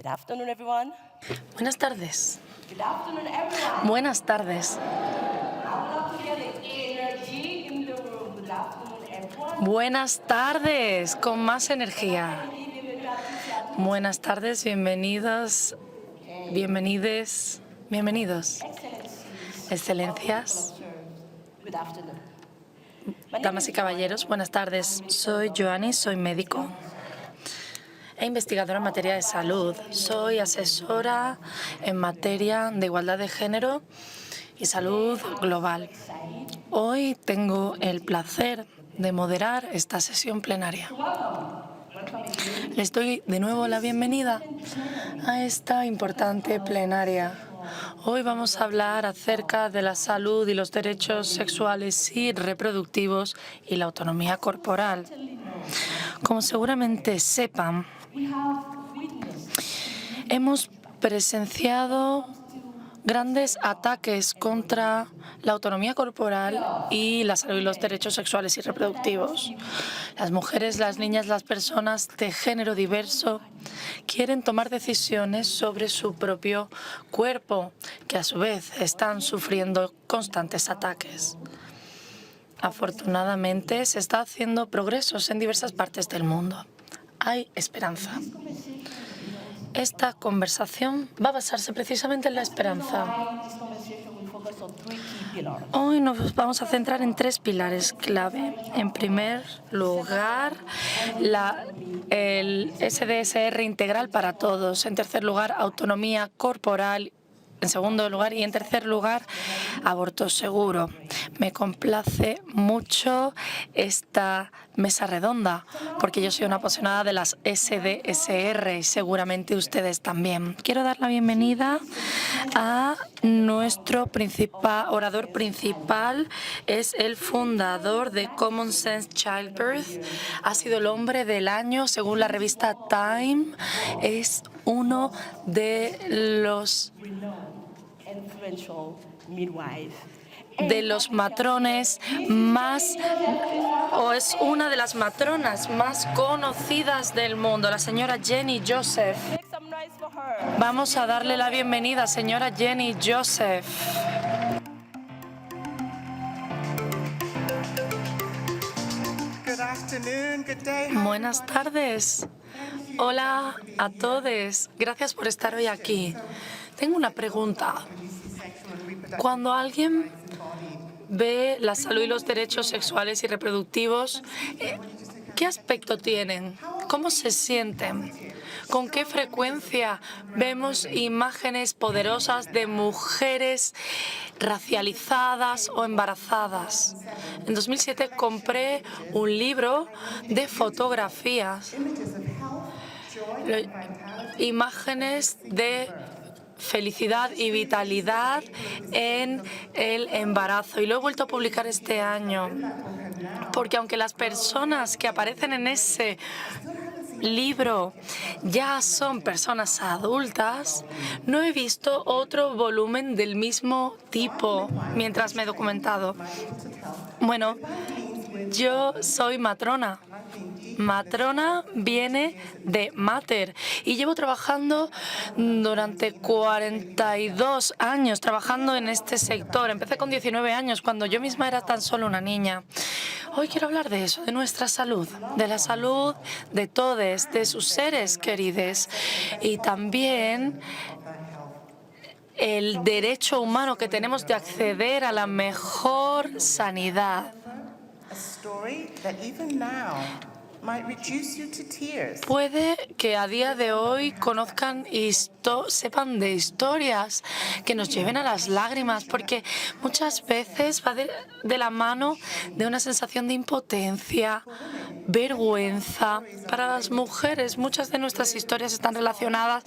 Good afternoon, everyone. Buenas tardes. Good afternoon, everyone. Buenas tardes. I would love to hear the energy in the room. Good afternoon, everyone. Buenas tardes, con más energía. Buenas tardes, bienvenidos, bienvenides, bienvenidos. Excelencias, Good afternoon. My name damas is y caballeros, buenas tardes. Soy Joanny, soy médico e investigadora en materia de salud. Soy asesora en materia de igualdad de género y salud global. Hoy tengo el placer de moderar esta sesión plenaria. Les doy de nuevo la bienvenida a esta importante plenaria. Hoy vamos a hablar acerca de la salud y los derechos sexuales y reproductivos y la autonomía corporal. Como seguramente sepan, hemos presenciado grandes ataques contra la autonomía corporal y la salud y los derechos sexuales y reproductivos. Las mujeres, las niñas, las personas de género diverso quieren tomar decisiones sobre su propio cuerpo, que a su vez están sufriendo constantes ataques. Afortunadamente, se está haciendo progresos en diversas partes del mundo. Hay esperanza. Esta conversación va a basarse precisamente en la esperanza. Hoy nos vamos a centrar en tres pilares clave. En primer lugar, el SDSR integral para todos. En tercer lugar, autonomía corporal. En segundo lugar y en tercer lugar, aborto seguro. Me complace mucho esta mesa redonda porque yo soy una apasionada de las SDSR y seguramente ustedes también. Quiero dar la bienvenida a nuestro orador principal. Es el fundador de Common Sense Childbirth. Ha sido el hombre del año según la revista Time. Es uno de los matrones más, o es una de las matronas más conocidas del mundo, la señora Jenny Joseph. Vamos a darle la bienvenida, señora Jenny Joseph. Buenas tardes. Hola a todos. Gracias por estar hoy aquí. Tengo una pregunta. Cuando alguien ve la salud y los derechos sexuales y reproductivos, ¿qué aspecto tienen? ¿Cómo se sienten? ¿Con qué frecuencia vemos imágenes poderosas de mujeres racializadas o embarazadas? En 2007 compré un libro de fotografías, imágenes de felicidad y vitalidad en el embarazo. Y lo he vuelto a publicar este año, porque aunque las personas que aparecen en ese libro ya son personas adultas, no he visto otro volumen del mismo tipo mientras me he documentado. Bueno, yo soy matrona. Matrona viene de mater y llevo trabajando durante 42 años trabajando en este sector. Empecé con 19 años cuando yo misma era tan solo una niña. Hoy quiero hablar de eso, de nuestra salud, de la salud de todos, de sus seres queridos y también el derecho humano que tenemos de acceder a la mejor sanidad. Puede que a día de hoy conozcan sepan de historias que nos lleven a las lágrimas, porque muchas veces va de la mano de una sensación de impotencia, vergüenza. Para las mujeres, muchas de nuestras historias están relacionadas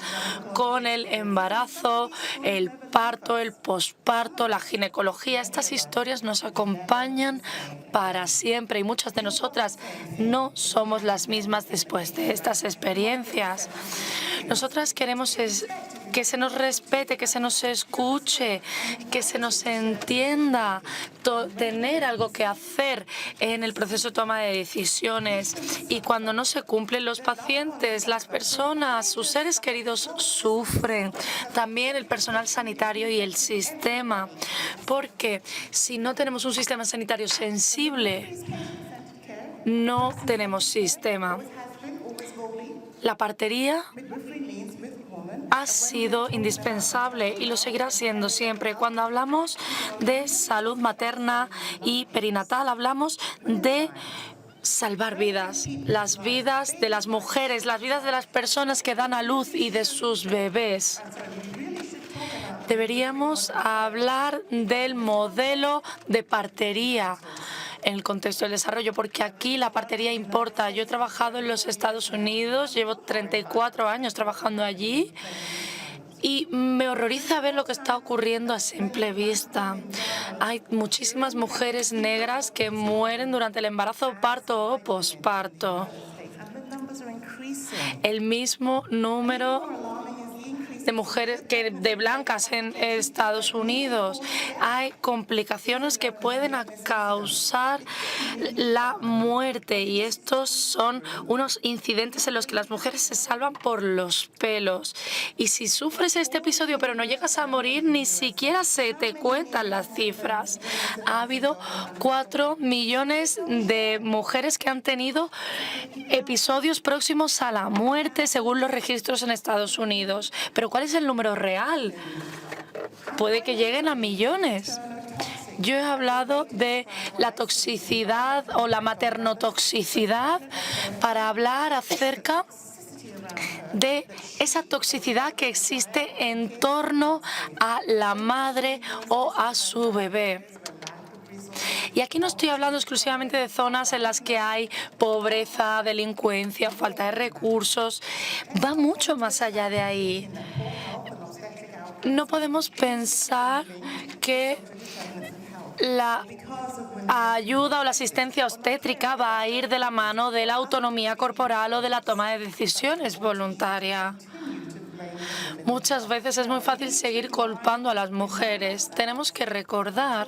con el embarazo, el parto, el posparto, la ginecología. Estas historias nos acompañan para siempre y muchas de nosotras no somos somos las mismas después de estas experiencias. Nosotras queremos que se nos respete, que se nos escuche, que se nos entienda, tener algo que hacer en el proceso de toma de decisiones. Y cuando no se cumplen, los pacientes, las personas, sus seres queridos sufren. También el personal sanitario y el sistema. Porque si no tenemos un sistema sanitario sensible, no tenemos sistema. La partería ha sido indispensable y lo seguirá siendo siempre. Cuando hablamos de salud materna y perinatal, hablamos de salvar vidas, las vidas de las mujeres, las vidas de las personas que dan a luz y de sus bebés. Deberíamos hablar del modelo de partería en el contexto del desarrollo, porque aquí la partería importa. Yo he trabajado en los Estados Unidos, llevo 34 años trabajando allí y me horroriza ver lo que está ocurriendo a simple vista. Hay muchísimas mujeres negras que mueren durante el embarazo, parto o posparto. El mismo número de mujeres de blancas en Estados Unidos. Hay complicaciones que pueden causar la muerte y estos son unos incidentes en los que las mujeres se salvan por los pelos. Y si sufres este episodio pero no llegas a morir, ni siquiera se te cuentan las cifras. Ha habido 4 millones de mujeres que han tenido episodios próximos a la muerte según los registros en Estados Unidos. Pero ¿cuál es el número real? Puede que lleguen a millones. Yo he hablado de la toxicidad o la maternotoxicidad para hablar acerca de esa toxicidad que existe en torno a la madre o a su bebé. Y aquí no estoy hablando exclusivamente de zonas en las que hay pobreza, delincuencia, falta de recursos. Va mucho más allá de ahí. No podemos pensar que la ayuda o la asistencia obstétrica va a ir de la mano de la autonomía corporal o de la toma de decisiones voluntaria. Muchas veces es muy fácil seguir culpando a las mujeres. Tenemos que recordar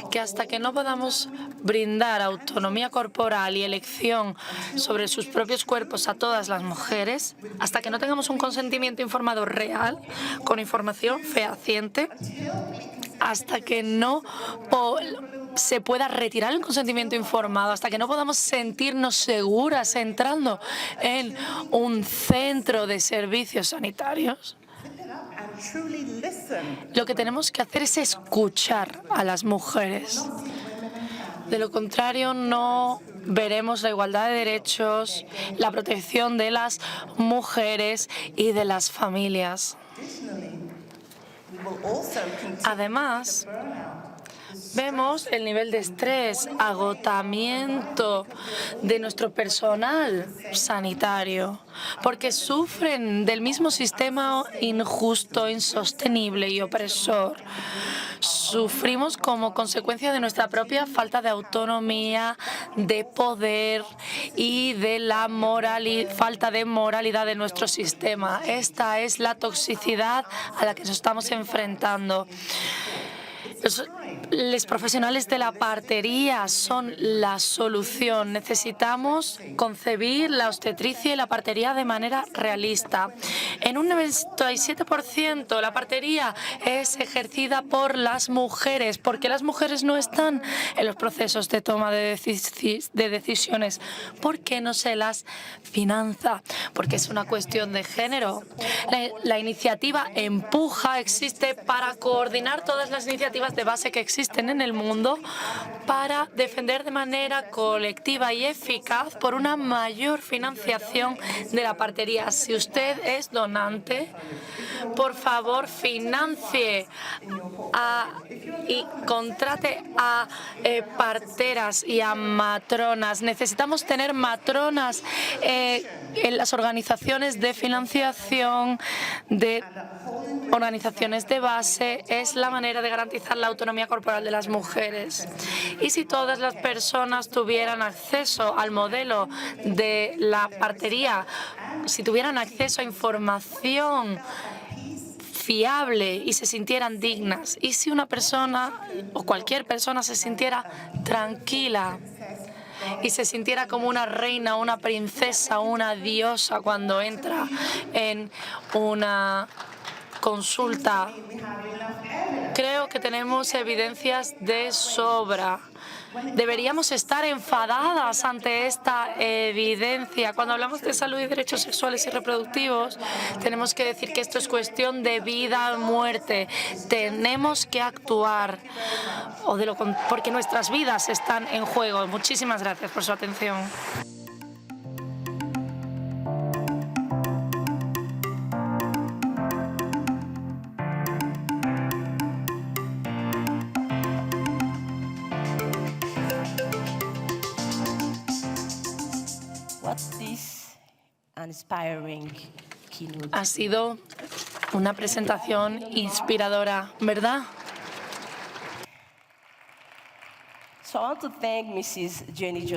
que hasta que no podamos brindar autonomía corporal y elección sobre sus propios cuerpos a todas las mujeres, hasta que no tengamos un consentimiento informado real, con información fehaciente, hasta que no se pueda retirar el consentimiento informado, hasta que no podamos sentirnos seguras entrando en un centro de servicios sanitarios, lo que tenemos que hacer es escuchar a las mujeres. De lo contrario, no veremos la igualdad de derechos, la protección de las mujeres y de las familias. Además, vemos el nivel de estrés, agotamiento de nuestro personal sanitario, porque sufren del mismo sistema injusto, insostenible y opresor. Sufrimos como consecuencia de nuestra propia falta de autonomía, de poder y de la falta de moralidad de nuestro sistema. Esta es la toxicidad a la que nos estamos enfrentando. Los profesionales de la partería son la solución. Necesitamos concebir la obstetricia y la partería de manera realista. En un 97% la partería es ejercida por las mujeres. ¿Por qué las mujeres no están en los procesos de toma de decisiones? ¿Por qué no se las finanza? Porque es una cuestión de género. La iniciativa Empuja existe para coordinar todas las iniciativas de base que existen en el mundo para defender de manera colectiva y eficaz por una mayor financiación de la partería. Si usted es donante, por favor, financie y contrate a parteras y a matronas. Necesitamos tener matronas en las organizaciones de financiación de organizaciones de base es la manera de garantizar la autonomía corporal de las mujeres. Y si todas las personas tuvieran acceso al modelo de la partería, si tuvieran acceso a información fiable y se sintieran dignas, y si una persona o cualquier persona se sintiera tranquila y se sintiera como una reina, una princesa, una diosa cuando entra en una consulta. Creo que tenemos evidencias de sobra. Deberíamos estar enfadadas ante esta evidencia. Cuando hablamos de salud y derechos sexuales y reproductivos, tenemos que decir que esto es cuestión de vida o muerte. Tenemos que actuar porque nuestras vidas están en juego. Muchísimas gracias por su atención. Ha sido una presentación inspiradora, ¿verdad?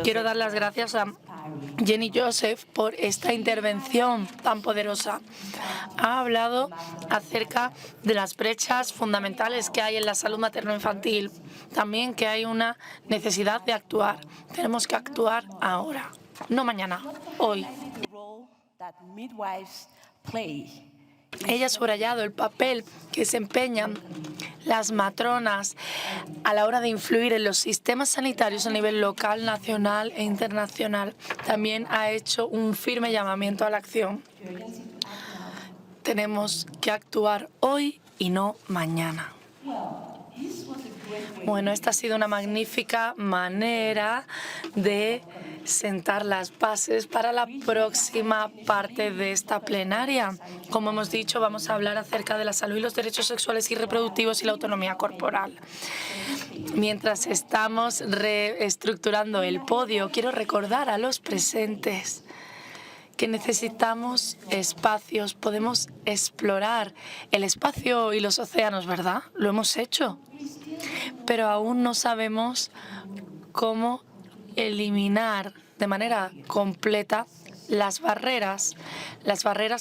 Quiero dar las gracias a Jenny Joseph por esta intervención tan poderosa. Ha hablado acerca de las brechas fundamentales que hay en la salud materno-infantil. También que hay una necesidad de actuar. Tenemos que actuar ahora, no mañana, hoy. Ella ha subrayado el papel que desempeñan las matronas a la hora de influir en los sistemas sanitarios a nivel local, nacional e internacional. También ha hecho un firme llamamiento a la acción. Tenemos que actuar hoy y no mañana. Bueno, esta ha sido una magnífica manera de sentar las bases para la próxima parte de esta plenaria. Como hemos dicho, vamos a hablar acerca de la salud y los derechos sexuales y reproductivos y la autonomía corporal. Mientras estamos reestructurando el podio, quiero recordar a los presentes que necesitamos espacios. Podemos explorar el espacio y los océanos, ¿verdad? Lo hemos hecho. Pero aún no sabemos cómo eliminar de manera completa las barreras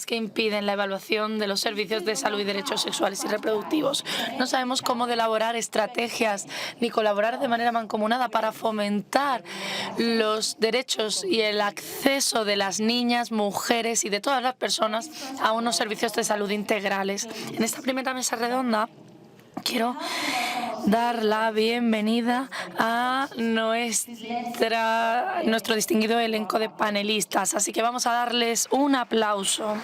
que impiden la evaluación de los servicios de salud y derechos sexuales y reproductivos. No sabemos cómo elaborar estrategias ni colaborar de manera mancomunada para fomentar los derechos y el acceso de las niñas, mujeres y de todas las personas a unos servicios de salud integrales. En esta primera mesa redonda quiero dar la bienvenida a nuestro distinguido elenco de panelistas. Así que vamos a darles un aplauso.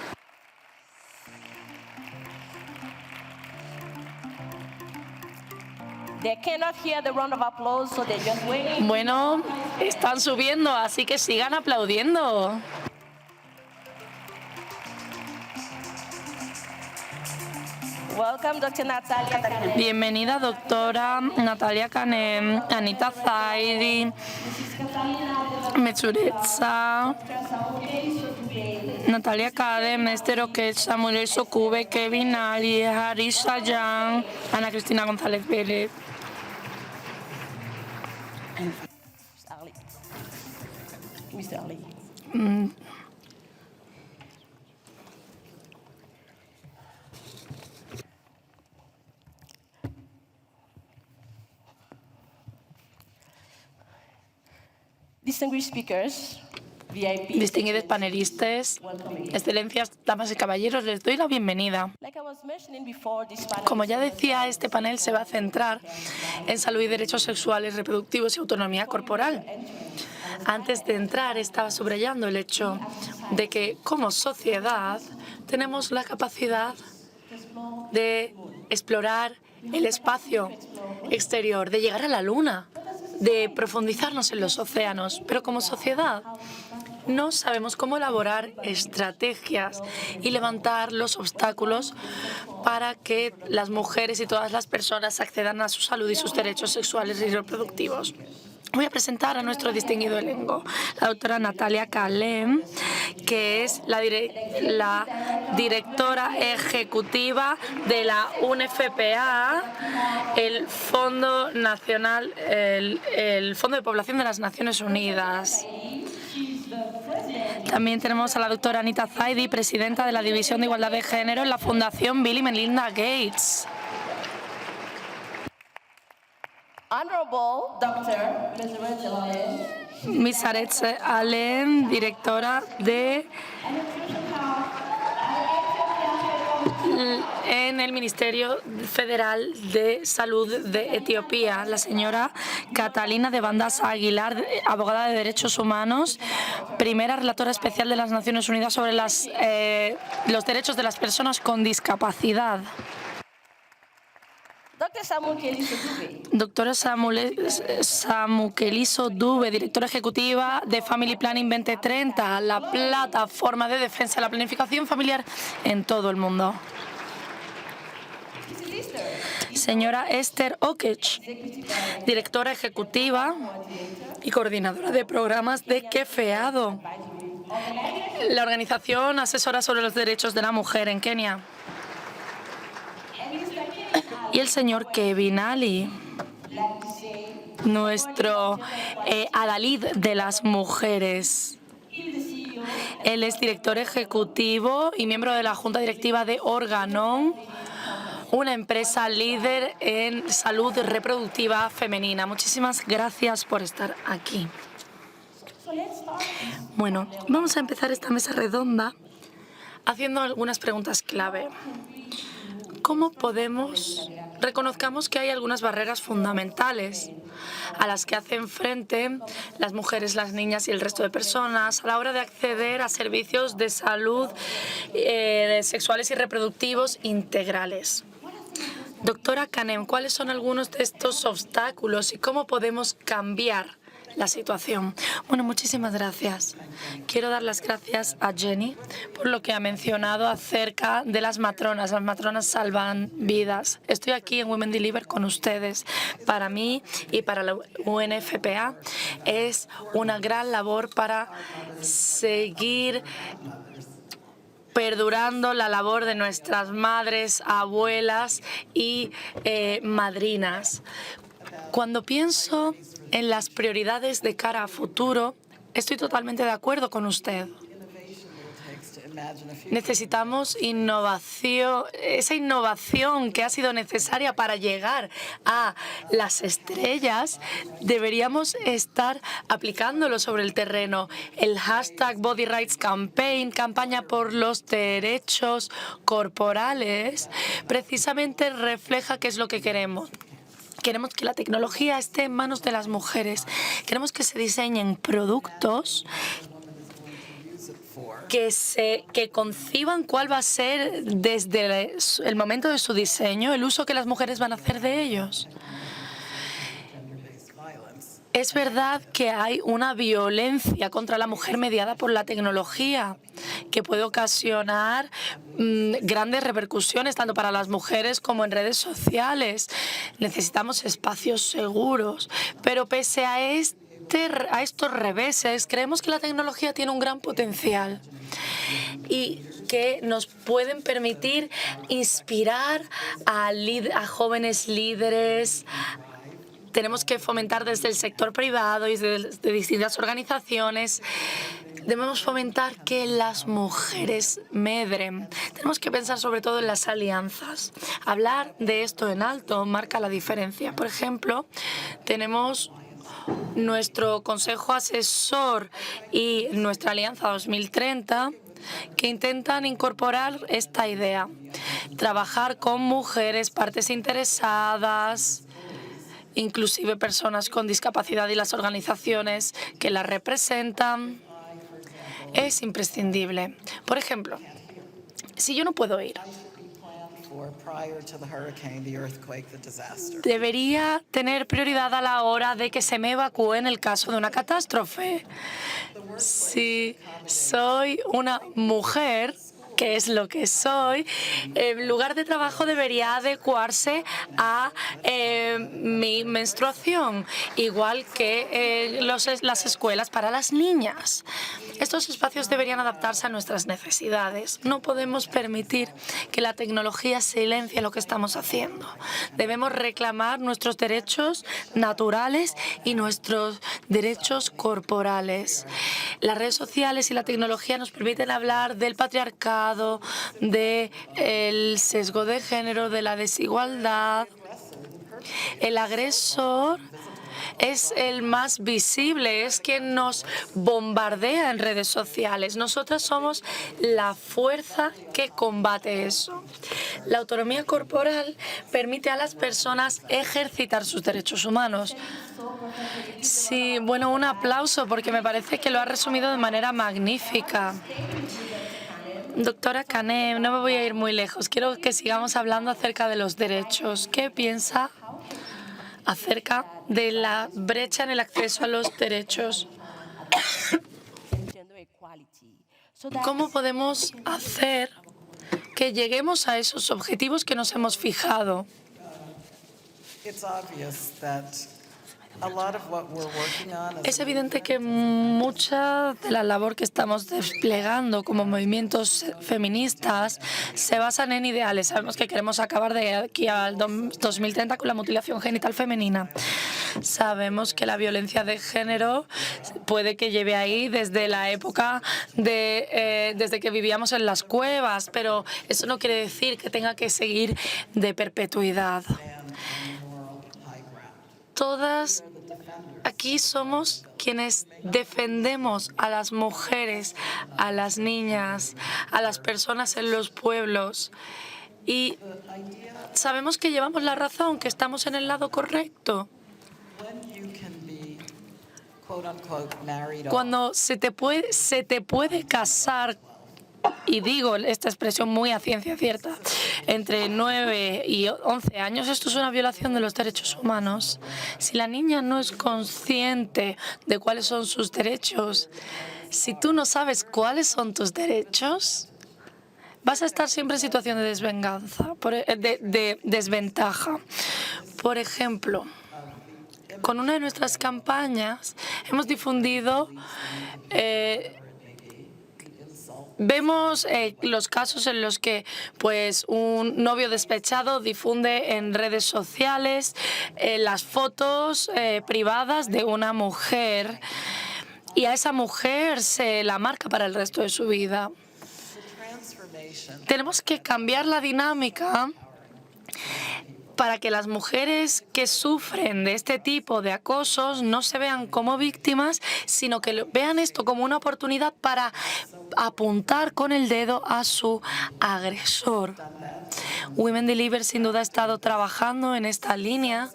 Bueno, están subiendo, así que sigan aplaudiendo. Bienvenida, doctora Natalia Canem, Anita Zaidi, Mechuretza, Natalia Cadem, Esther Oquet, Samuel Socube, Kevin Ali, Haris Sayan, Ana Cristina González Vélez. Distinguidos panelistas, excelencias, damas y caballeros, les doy la bienvenida. Como ya decía, este panel se va a centrar en salud y derechos sexuales, reproductivos y autonomía corporal. Antes de entrar, estaba subrayando el hecho de que, como sociedad, tenemos la capacidad de explorar el espacio exterior, de llegar a la Luna, de profundizarnos en los océanos, pero como sociedad no sabemos cómo elaborar estrategias y levantar los obstáculos para que las mujeres y todas las personas accedan a su salud y sus derechos sexuales y reproductivos. Voy a presentar a nuestro distinguido elenco, la doctora Natalia Kalem, que es la directora ejecutiva de la UNFPA, el Fondo Nacional, el Fondo de Población de las Naciones Unidas. También tenemos a la doctora Anita Zaidi, presidenta de la División de Igualdad de Género en la Fundación Bill y Melinda Gates. Honorable Dr. Ms. Allen, Miss Aretse Allen, directora en el Ministerio Federal de Salud de Etiopía, la señora Catalina de Bandas Aguilar, abogada de Derechos Humanos, primera relatora especial de las Naciones Unidas sobre los derechos de las personas con discapacidad. Dr. Samuel Keliso Dube, Doctora Samukeliso Dube, directora ejecutiva de Family Planning 2030, la plataforma de defensa de la planificación familiar en todo el mundo. Señora Esther Okech, directora ejecutiva y coordinadora de programas de KEFEADO, la organización asesora sobre los derechos de la mujer en Kenia. Y el señor Kevin Ali, nuestro adalid de las mujeres. Él es director ejecutivo y miembro de la junta directiva de Organon, una empresa líder en salud reproductiva femenina. Muchísimas gracias por estar aquí. Bueno, vamos a empezar esta mesa redonda haciendo algunas preguntas clave. ¿Cómo reconozcamos que hay algunas barreras fundamentales a las que hacen frente las mujeres, las niñas y el resto de personas a la hora de acceder a servicios de salud sexuales y reproductivos integrales? Doctora Kanem, ¿cuáles son algunos de estos obstáculos y cómo podemos cambiar la situación? Bueno, muchísimas gracias. Quiero dar las gracias a Jenny por lo que ha mencionado acerca de las matronas. Las matronas salvan vidas. Estoy aquí en Women Deliver con ustedes. Para mí y para la UNFPA es una gran labor para seguir perdurando la labor de nuestras madres, abuelas y madrinas. Cuando pienso en las prioridades de cara a futuro, estoy totalmente de acuerdo con usted. Necesitamos innovación, esa innovación que ha sido necesaria para llegar a las estrellas, deberíamos estar aplicándolo sobre el terreno. El hashtag Body Rights Campaign, campaña por los derechos corporales, precisamente refleja qué es lo que queremos. Queremos que la tecnología esté en manos de las mujeres. Queremos que se diseñen productos que conciban cuál va a ser desde el momento de su diseño, el uso que las mujeres van a hacer de ellos. Es verdad que hay una violencia contra la mujer mediada por la tecnología que puede ocasionar grandes repercusiones tanto para las mujeres como en redes sociales. Necesitamos espacios seguros, pero pese a estos reveses, creemos que la tecnología tiene un gran potencial y que nos pueden permitir inspirar a jóvenes líderes. Tenemos que fomentar desde el sector privado y desde distintas organizaciones. Debemos fomentar que las mujeres medren. Tenemos que pensar sobre todo en las alianzas. Hablar de esto en alto marca la diferencia. Por ejemplo, tenemos nuestro Consejo Asesor y nuestra Alianza 2030 que intentan incorporar esta idea. Trabajar con mujeres, partes interesadas, inclusive personas con discapacidad y las organizaciones que las representan, es imprescindible. Por ejemplo, si yo no puedo ir, debería tener prioridad a la hora de que se me evacúe en el caso de una catástrofe. Si soy una mujer que es lo que soy, el lugar de trabajo debería adecuarse a mi menstruación, igual que las escuelas para las niñas. Estos espacios deberían adaptarse a nuestras necesidades. No podemos permitir que la tecnología silencie lo que estamos haciendo. Debemos reclamar nuestros derechos naturales y nuestros derechos corporales. Las redes sociales y la tecnología nos permiten hablar del patriarcado, del sesgo de género, de la desigualdad. El agresor es el más visible, es quien nos bombardea en redes sociales. Nosotras somos la fuerza que combate eso. La autonomía corporal permite a las personas ejercitar sus derechos humanos. Sí, bueno, un aplauso porque me parece que lo ha resumido de manera magnífica. Doctora Canet, no me voy a ir muy lejos. Quiero que sigamos hablando acerca de los derechos. ¿Qué piensa acerca de la brecha en el acceso a los derechos? ¿Cómo podemos hacer que lleguemos a esos objetivos que nos hemos fijado? Es evidente que mucha de la labor que estamos desplegando como movimientos feministas se basan en ideales. Sabemos que queremos acabar de aquí al 2030 con la mutilación genital femenina. Sabemos que la violencia de género puede que lleve ahí desde la época desde que vivíamos en las cuevas, pero eso no quiere decir que tenga que seguir de perpetuidad. Todas aquí somos quienes defendemos a las mujeres, a las niñas, a las personas en los pueblos. Y sabemos que llevamos la razón, que estamos en el lado correcto. Cuando se te puede casar, y digo esta expresión muy a ciencia cierta, entre 9 y 11 años, esto es una violación de los derechos humanos. Si la niña no es consciente de cuáles son sus derechos, si tú no sabes cuáles son tus derechos, vas a estar siempre en situación de desventaja. Por ejemplo, con una de nuestras campañas hemos difundido vemos los casos en los que un novio despechado difunde en redes sociales las fotos privadas de una mujer y a esa mujer se la marca para el resto de su vida. Tenemos que cambiar la dinámica para que las mujeres que sufren de este tipo de acosos no se vean como víctimas, sino que vean esto como una oportunidad para apuntar con el dedo a su agresor. Women Deliver sin duda ha estado trabajando en esta línea,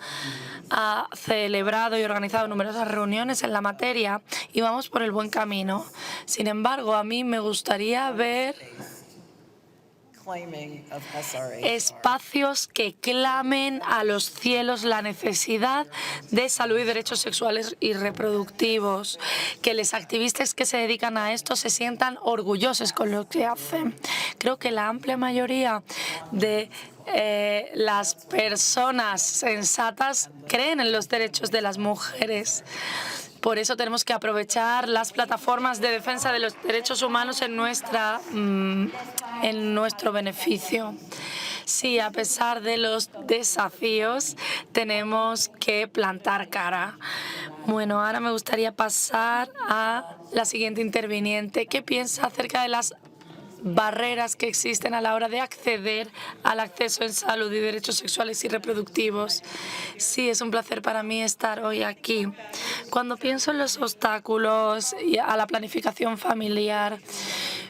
ha celebrado y organizado numerosas reuniones en la materia y vamos por el buen camino. Sin embargo, a mí me gustaría ver espacios que clamen a los cielos la necesidad de salud y derechos sexuales y reproductivos, que los activistas que se dedican a esto se sientan orgullosos con lo que hacen. Creo que la amplia mayoría de las personas sensatas creen en los derechos de las mujeres. Por eso tenemos que aprovechar las plataformas de defensa de los derechos humanos en nuestro beneficio. Sí, a pesar de los desafíos, tenemos que plantar cara. Bueno, ahora me gustaría pasar a la siguiente interviniente. ¿Qué piensa acerca de las barreras que existen a la hora de acceder al acceso en salud y derechos sexuales y reproductivos? Sí, es un placer para mí estar hoy aquí. Cuando pienso en los obstáculos a la planificación familiar,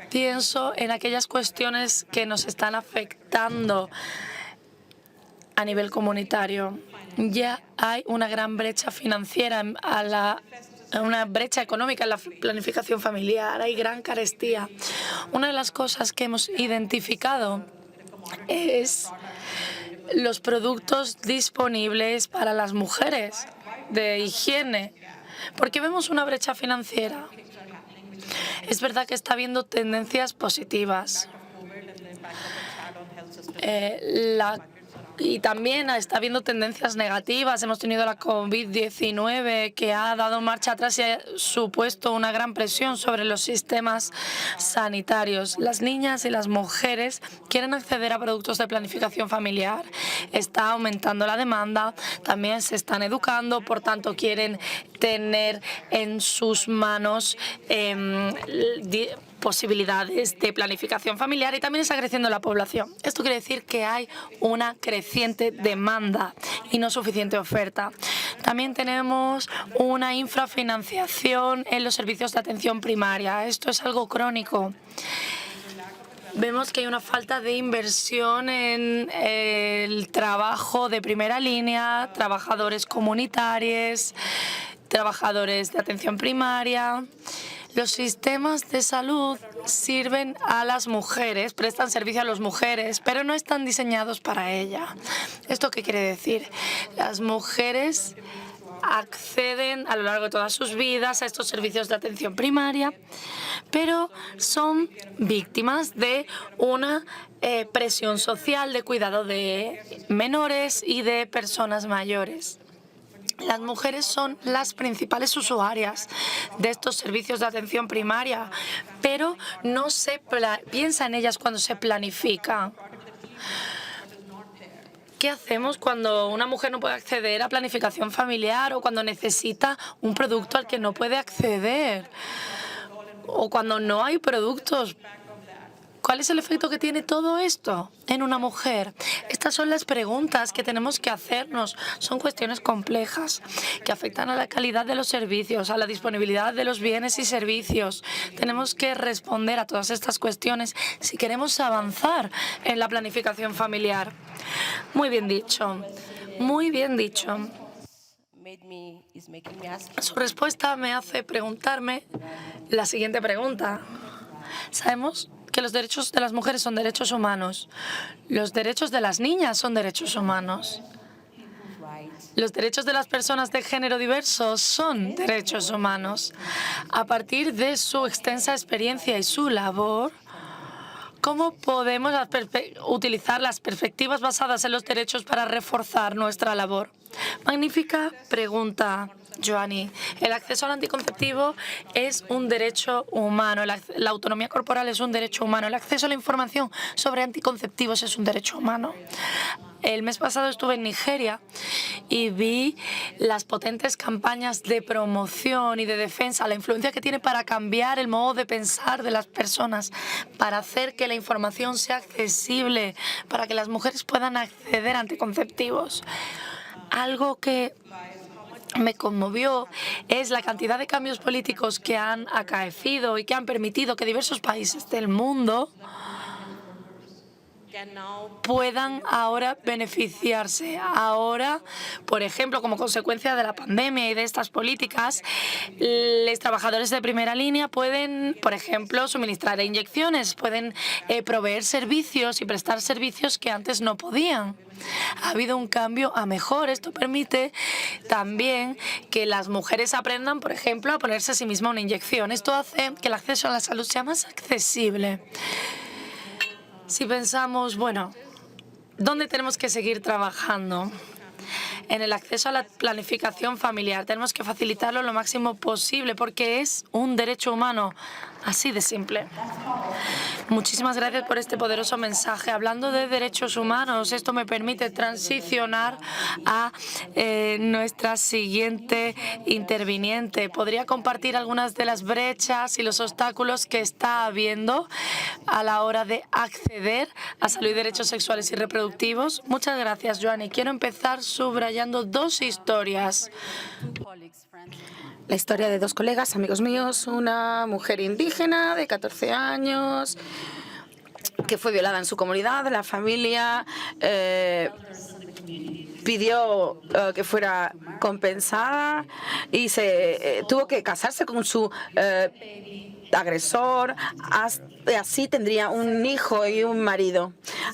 pienso en aquellas cuestiones que nos están afectando a nivel comunitario. Ya hay una gran brecha financiera una brecha económica en la planificación familiar, hay gran carestía. Una de las cosas que hemos identificado es los productos disponibles para las mujeres de higiene, porque vemos una brecha financiera. Es verdad que está habiendo tendencias positivas. Y también está habiendo tendencias negativas. Hemos tenido la COVID-19 que ha dado marcha atrás y ha supuesto una gran presión sobre los sistemas sanitarios. Las niñas y las mujeres quieren acceder a productos de planificación familiar. Está aumentando la demanda, también se están educando, por tanto quieren tener en sus manos posibilidades de planificación familiar y también está creciendo la población. Esto quiere decir que hay una creciente demanda y no suficiente oferta. También tenemos una infrafinanciación en los servicios de atención primaria. Esto es algo crónico. Vemos que hay una falta de inversión en el trabajo de primera línea, trabajadores comunitarios, trabajadores de atención primaria. Los sistemas de salud sirven a las mujeres, prestan servicio a las mujeres, pero no están diseñados para ella. ¿Esto qué quiere decir? Las mujeres acceden a lo largo de todas sus vidas a estos servicios de atención primaria, pero son víctimas de una presión social de cuidado de menores y de personas mayores. Las mujeres son las principales usuarias de estos servicios de atención primaria, pero no se piensa en ellas cuando se planifica. ¿Qué hacemos cuando una mujer no puede acceder a planificación familiar o cuando necesita un producto al que no puede acceder? O cuando no hay productos. ¿Cuál es el efecto que tiene todo esto en una mujer? Estas son las preguntas que tenemos que hacernos. Son cuestiones complejas que afectan a la calidad de los servicios, a la disponibilidad de los bienes y servicios. Tenemos que responder a todas estas cuestiones si queremos avanzar en la planificación familiar. Muy bien dicho. Muy bien dicho. Su respuesta me hace preguntarme la siguiente pregunta. Sabemos que los derechos de las mujeres son derechos humanos. Los derechos de las niñas son derechos humanos. Los derechos de las personas de género diverso son derechos humanos. A partir de su extensa experiencia y su labor, ¿cómo podemos utilizar las perspectivas basadas en los derechos para reforzar nuestra labor? Magnífica pregunta, Joanny. El acceso al anticonceptivo es un derecho humano. La autonomía corporal es un derecho humano. El acceso a la información sobre anticonceptivos es un derecho humano. El mes pasado estuve en Nigeria y vi las potentes campañas de promoción y de defensa, la influencia que tiene para cambiar el modo de pensar de las personas, para hacer que la información sea accesible, para que las mujeres puedan acceder a anticonceptivos. Algo que me conmovió es la cantidad de cambios políticos que han acaecido y que han permitido que diversos países del mundo puedan ahora beneficiarse. Ahora, por ejemplo, como consecuencia de la pandemia y de estas políticas, los trabajadores de primera línea pueden, por ejemplo, suministrar inyecciones, pueden proveer servicios y prestar servicios que antes no podían. Ha habido un cambio a mejor. Esto permite también que las mujeres aprendan, por ejemplo, a ponerse a sí mismas una inyección. Esto hace que el acceso a la salud sea más accesible. Si pensamos, bueno, ¿dónde tenemos que seguir trabajando? En el acceso a la planificación familiar. Tenemos que facilitarlo lo máximo posible porque es un derecho humano, así de simple. Muchísimas gracias por este poderoso mensaje. Hablando de derechos humanos, esto me permite transicionar a nuestra siguiente interviniente. ¿Podría compartir algunas de las brechas y los obstáculos que está habiendo a la hora de acceder a salud y derechos sexuales y reproductivos? Muchas gracias, Joanny. Quiero empezar subrayando dos historias. La historia de dos colegas, amigos míos, una mujer indígena de 14 años que fue violada en su comunidad. La familia pidió que fuera compensada y tuvo que casarse con su agresor. Así tendría un hijo y un marido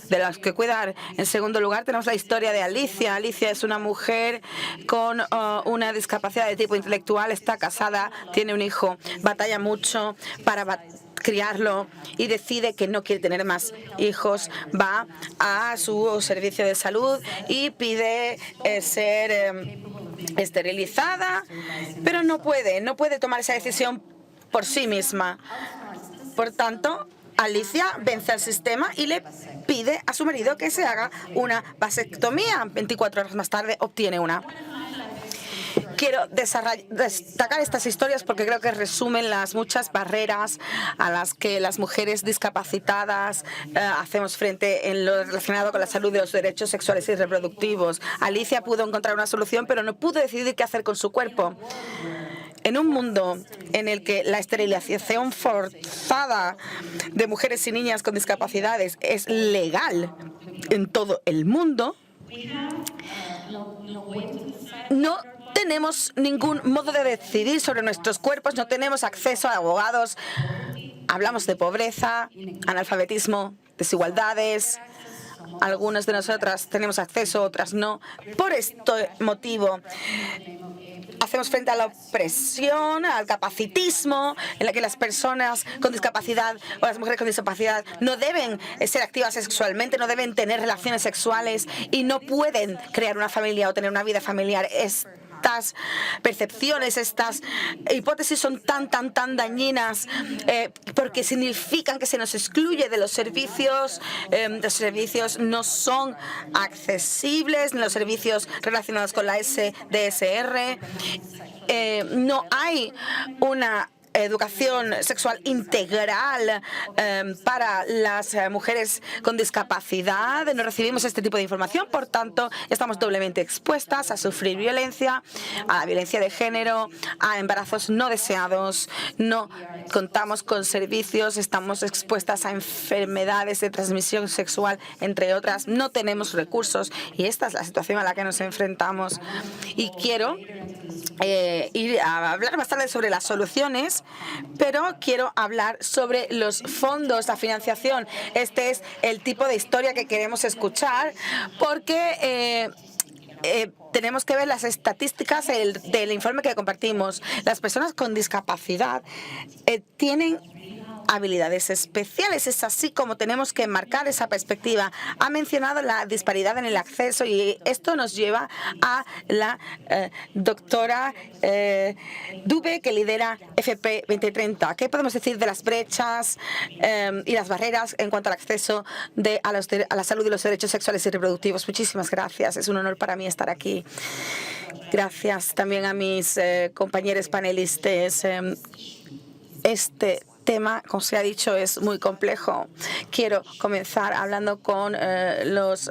de los que cuidar. En segundo lugar, tenemos la historia de Alicia. Alicia es una mujer con una discapacidad de tipo intelectual, está casada, tiene un hijo, batalla mucho para criarlo y decide que no quiere tener más hijos, va a su servicio de salud y pide ser esterilizada, pero no puede tomar esa decisión por sí misma. Por tanto, Alicia vence al sistema y le pide a su marido que se haga una vasectomía. 24 horas más tarde obtiene una. Quiero destacar estas historias porque creo que resumen las muchas barreras a las que las mujeres discapacitadas hacemos frente en lo relacionado con la salud de los derechos sexuales y reproductivos. Alicia pudo encontrar una solución, pero no pudo decidir qué hacer con su cuerpo. En un mundo en el que la esterilización forzada de mujeres y niñas con discapacidades es legal en todo el mundo, no tenemos ningún modo de decidir sobre nuestros cuerpos, no tenemos acceso a abogados. Hablamos de pobreza, analfabetismo, desigualdades. Algunas de nosotras tenemos acceso, otras no. Por este motivo, hacemos frente a la opresión, al capacitismo, en la que las personas con discapacidad o las mujeres con discapacidad no deben ser activas sexualmente, no deben tener relaciones sexuales y no pueden crear una familia o tener una vida familiar. Estas percepciones, estas hipótesis son tan dañinas porque significan que se nos excluye de los servicios. Los servicios no son accesibles, los servicios relacionados con la SDSR. No hay una educación sexual integral para las mujeres con discapacidad. No recibimos este tipo de información, por tanto, estamos doblemente expuestas a sufrir violencia, a la violencia de género, a embarazos no deseados, no contamos con servicios, estamos expuestas a enfermedades de transmisión sexual, entre otras, no tenemos recursos y esta es la situación a la que nos enfrentamos. Y quiero ir a hablar más tarde sobre las soluciones, pero quiero hablar sobre los fondos, la financiación. Este es el tipo de historia que queremos escuchar porque tenemos que ver las estadísticas del informe que compartimos. Las personas con discapacidad tienen habilidades especiales. Es así como tenemos que marcar esa perspectiva. Ha mencionado la disparidad en el acceso y esto nos lleva a la doctora Dube, que lidera FP 2030. ¿Qué podemos decir de las brechas y las barreras en cuanto al acceso a la salud y los derechos sexuales y reproductivos? Muchísimas gracias. Es un honor para mí estar aquí. Gracias también a mis compañeros panelistas. Este tema, como se ha dicho, es muy complejo. Quiero comenzar hablando con los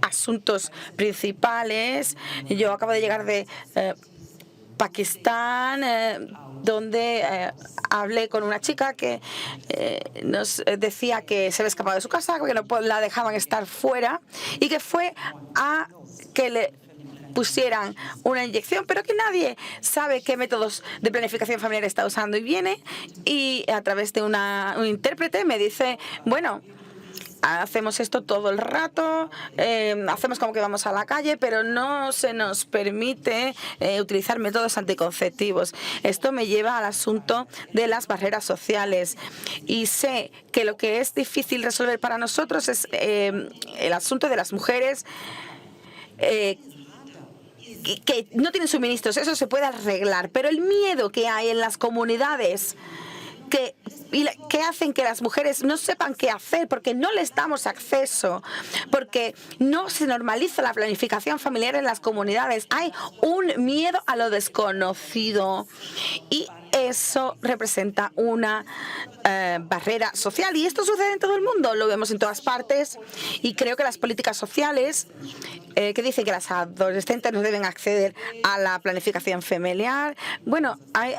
asuntos principales. Yo acabo de llegar de Pakistán, donde hablé con una chica que nos decía que se había escapado de su casa, que no la dejaban estar fuera y que fue a que le pusieran una inyección, pero que nadie sabe qué métodos de planificación familiar está usando. Y viene y a través de un intérprete me dice, bueno, hacemos esto todo el rato, hacemos como que vamos a la calle, pero no se nos permite utilizar métodos anticonceptivos. Esto me lleva al asunto de las barreras sociales. Y sé que lo que es difícil resolver para nosotros es el asunto de las mujeres que no tienen suministros. Eso se puede arreglar, pero el miedo que hay en las comunidades que hacen que las mujeres no sepan qué hacer porque no les damos acceso, porque no se normaliza la planificación familiar en las comunidades. Hay un miedo a lo desconocido y eso representa una barrera social. Y esto sucede en todo el mundo, lo vemos en todas partes. Y creo que las políticas sociales que dicen que las adolescentes no deben acceder a la planificación familiar, bueno, hay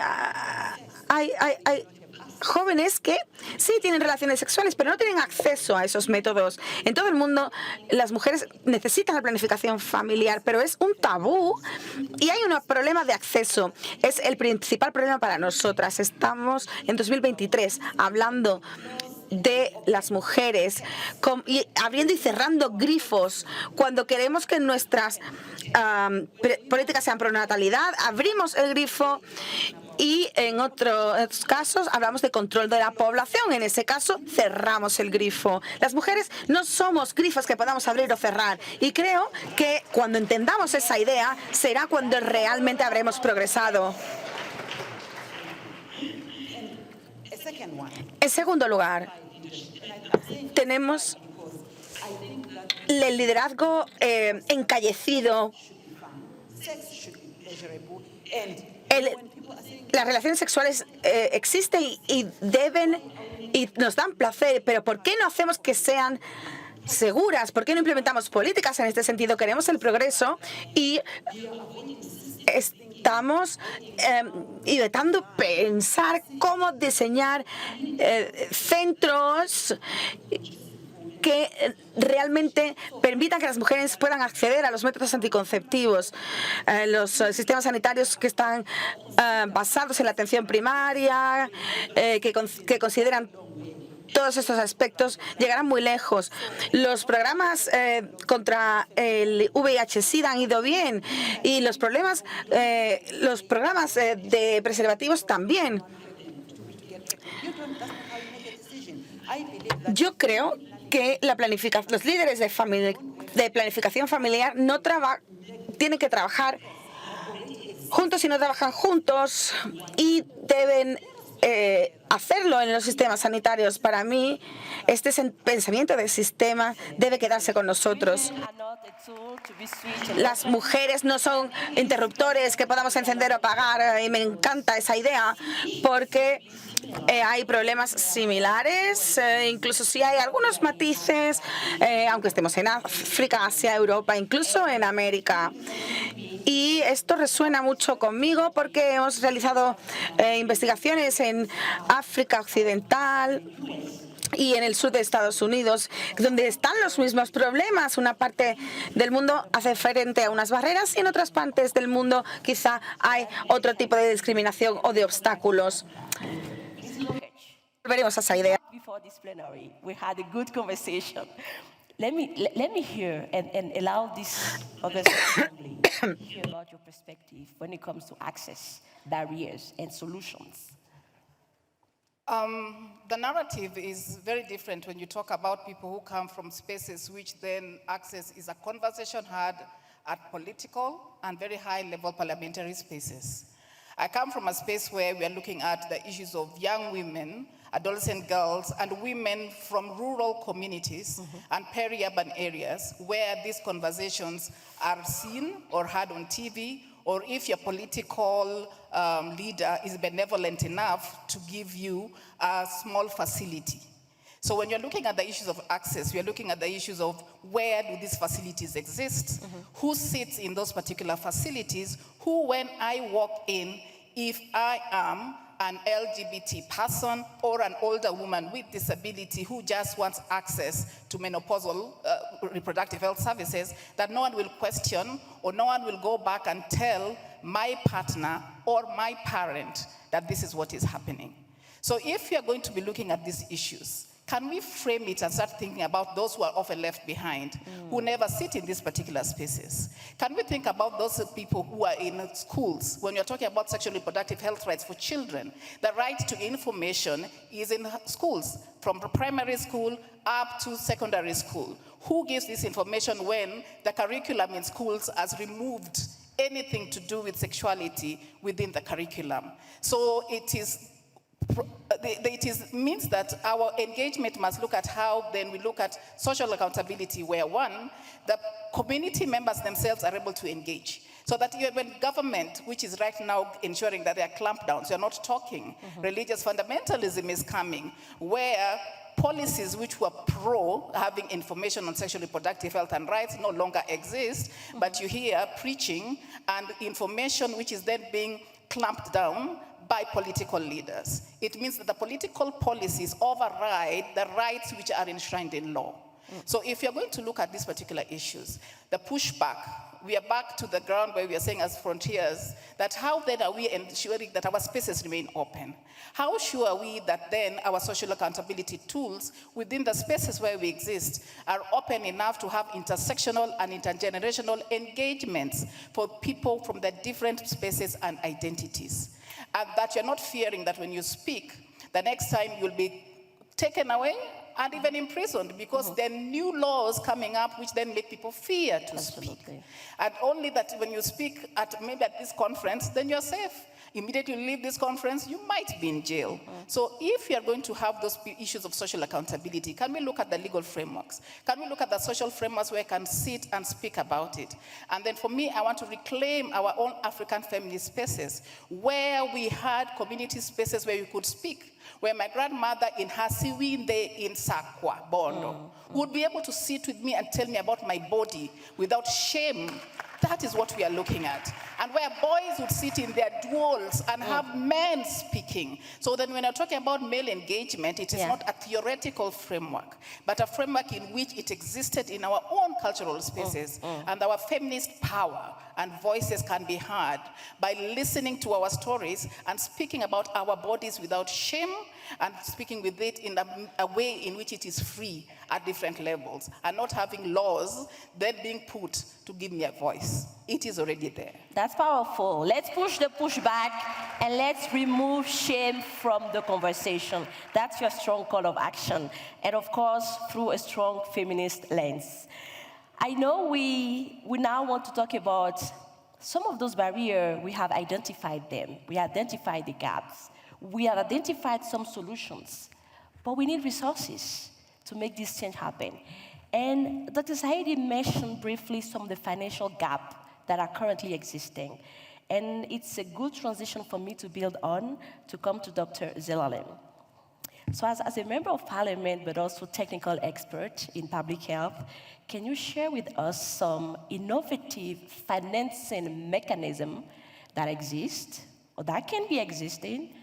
jóvenes que sí tienen relaciones sexuales, pero no tienen acceso a esos métodos. En todo el mundo, las mujeres necesitan la planificación familiar, pero es un tabú y hay un problema de acceso. Es el principal problema para nosotras. Estamos en 2023 hablando de las mujeres y abriendo y cerrando grifos. Cuando queremos que nuestras políticas sean pro natalidad, abrimos el grifo. Y en otros casos hablamos de control de la población. En ese caso cerramos el grifo. Las mujeres no somos grifos que podamos abrir o cerrar. Y creo que cuando entendamos esa idea será cuando realmente habremos progresado. En segundo lugar, tenemos el liderazgo encallecido. Las relaciones sexuales existen y deben y nos dan placer, pero ¿por qué no hacemos que sean seguras? ¿Por qué no implementamos políticas en este sentido? Queremos el progreso y estamos intentando pensar cómo diseñar centros que realmente permitan que las mujeres puedan acceder a los métodos anticonceptivos. Los sistemas sanitarios que están basados en la atención primaria, que consideran todos estos aspectos, llegarán muy lejos. Los programas contra el VIH-Sida han ido bien y los programas de preservativos también. Yo creo que los líderes de planificación familiar tienen que trabajar juntos y no trabajan juntos y deben hacerlo en los sistemas sanitarios. Para mí, este pensamiento del sistema debe quedarse con nosotros. Las mujeres no son interruptores que podamos encender o apagar y me encanta esa idea porque hay problemas similares, incluso si hay algunos matices, aunque estemos en África, Asia, Europa, incluso en América. Y esto resuena mucho conmigo porque hemos realizado investigaciones en África Occidental y en el sur de Estados Unidos, donde están los mismos problemas. Una parte del mundo hace frente a unas barreras y en otras partes del mundo quizá hay otro tipo de discriminación o de obstáculos. Volveremos a esa idea. Before this plenary, we had a good conversation. Let me hear and allow this August Assembly to hear about your perspective when it comes to access, barriers, and solutions. The narrative is very different when you talk about people who come from spaces which then access is a conversation had at political and very high-level parliamentary spaces. I come from a space where we are looking at the issues of young women, adolescent girls, and women from rural communities and peri-urban areas where these conversations are seen or heard on TV, or if your political leader is benevolent enough to give you a small facility. So when you're looking at the issues of access, we're looking at the issues of where do these facilities exist, who sits in those particular facilities, who when I walk in, if I am an LGBT person or an older woman with disability who just wants access to menopausal reproductive health services, that no one will question or no one will go back and tell my partner or my parent that this is what is happening. So if you're going to be looking at these issues, can we frame it and start thinking about those who are often left behind, who never sit in these particular spaces? Can we think about those people who are in schools? When you're talking about sexual reproductive health rights for children, the right to information is in schools, from primary school up to secondary school. Who gives this information when the curriculum in schools has removed anything to do with sexuality within the curriculum? So it means that our engagement must look at how then we look at social accountability, where one, the community members themselves are able to engage. So that even government, which is right now ensuring that there are clampdowns, you're not talking, religious fundamentalism is coming, where policies which were pro having information on sexual reproductive health and rights no longer exist, but you hear preaching and information which is then being clamped down by political leaders. It means that the political policies override the rights which are enshrined in law. So if you're going to look at these particular issues, the pushback we are back to the ground where we are saying as frontiers, that how then are we ensuring that our spaces remain open? How sure are we that then our social accountability tools within the spaces where we exist are open enough to have intersectional and intergenerational engagements for people from the different spaces and identities? And that you're not fearing that when you speak, the next time you'll be taken away and even imprisoned because there are new laws coming up which then make people fear to speak. And only that when you speak maybe at this conference, then you're safe. Immediately you leave this conference, you might be in jail. So if you're going to have those issues of social accountability, can we look at the legal frameworks? Can we look at the social frameworks where I can sit and speak about it? And then for me, I want to reclaim our own African feminist spaces where we had community spaces where we could speak, where my grandmother in her Siwinde in Sakwa, Bondo, would be able to sit with me and tell me about my body without shame. That is what we are looking at. And where boys would sit in their duels and have men speaking. So then when you're talking about male engagement, it is not a theoretical framework, but a framework in which it existed in our own cultural spaces. And our feminist power and voices can be heard by listening to our stories and speaking about our bodies without shame and speaking with it in a way in which it is free at different levels and not having laws then being put to give me a voice. It is already there. That's powerful. Let's push the pushback and let's remove shame from the conversation. That's your strong call of action. And of course, through a strong feminist lens. I know we now want to talk about some of those barriers. We have identified them. We identified the gaps. We have identified some solutions. But we need resources to make this change happen. And Dr. Saidi mentioned briefly some of the financial gaps that are currently existing. And it's a good transition for me to build on to come to Dr. Zelalem. So as a member of parliament, but also technical expert in public health, can you share with us some innovative financing mechanism that exist or that can be existing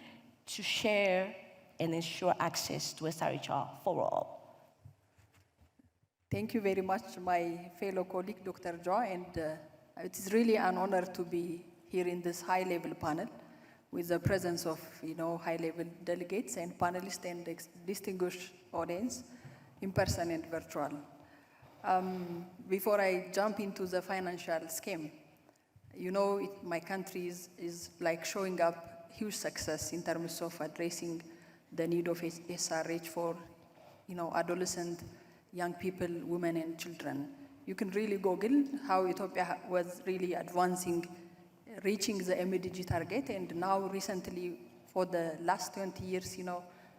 to share and ensure access to SRHR for all? Thank you very much, my fellow colleague, Dr. Joy, and it is really an honor to be here in this high-level panel with the presence of, high-level delegates and panelists and distinguished audience, in person and virtual. Before I jump into the financial scheme, my country is like showing up huge success in terms of addressing the need of SRH for, adolescent, young people, women, and children. You can really Google how Ethiopia was really advancing, reaching the MDG target, and now recently, for the last 20 years,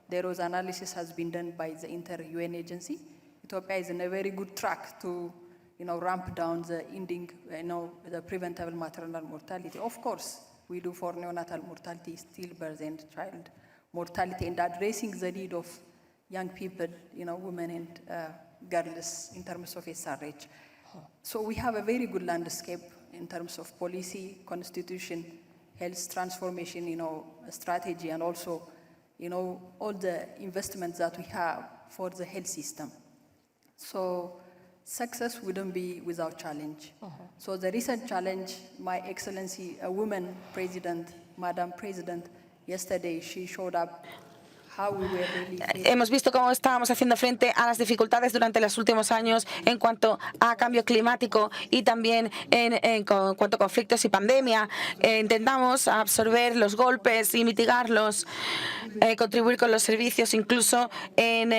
there was analysis has been done by the Inter-UN agency. Ethiopia is in a very good track to, ramp down the ending, the preventable maternal mortality. Of course, we do for neonatal mortality, stillbirth, and child mortality, and addressing the need of young people, women and girls in terms of SRH. So we have a very good landscape in terms of policy, constitution, health transformation, strategy, and also, all the investments that we have for the health system. So success wouldn't be without challenge. So the recent challenge, My Excellency, a woman president, Madam President, yesterday she showed up. Hemos visto cómo estábamos haciendo frente a las dificultades durante los últimos años en cuanto a cambio climático y también en cuanto a conflictos y pandemia. Intentamos absorber los golpes y mitigarlos, contribuir con los servicios, incluso en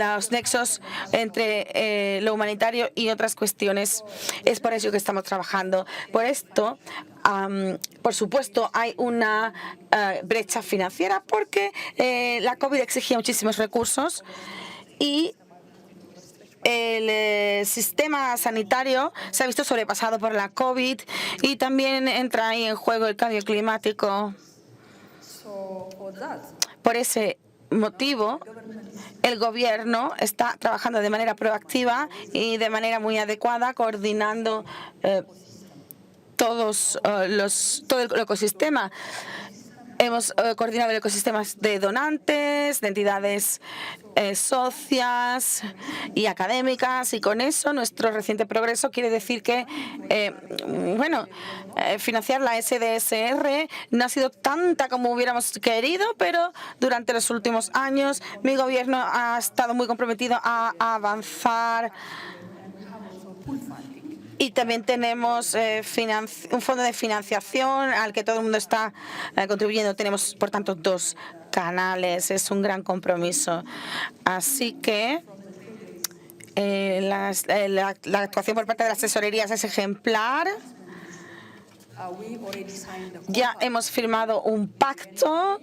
los nexos entre lo humanitario y otras cuestiones. Es por eso que estamos trabajando. Por esto, por supuesto, hay una brecha financiera porque la COVID exigía muchísimos recursos y el sistema sanitario se ha visto sobrepasado por la COVID y también entra ahí en juego el cambio climático. Por ese motivo, el gobierno está trabajando de manera proactiva y de manera muy adecuada, coordinando todo el ecosistema. Hemos coordinado ecosistemas de donantes, de entidades socias y académicas, y con eso nuestro reciente progreso quiere decir que, financiar la SDSR no ha sido tanta como hubiéramos querido, pero durante los últimos años mi gobierno ha estado muy comprometido a avanzar. Y también tenemos un fondo de financiación al que todo el mundo está contribuyendo. Tenemos, por tanto, 2 canales. Es un gran compromiso. Así que la actuación por parte de las tesorerías es ejemplar. Ya hemos firmado un pacto,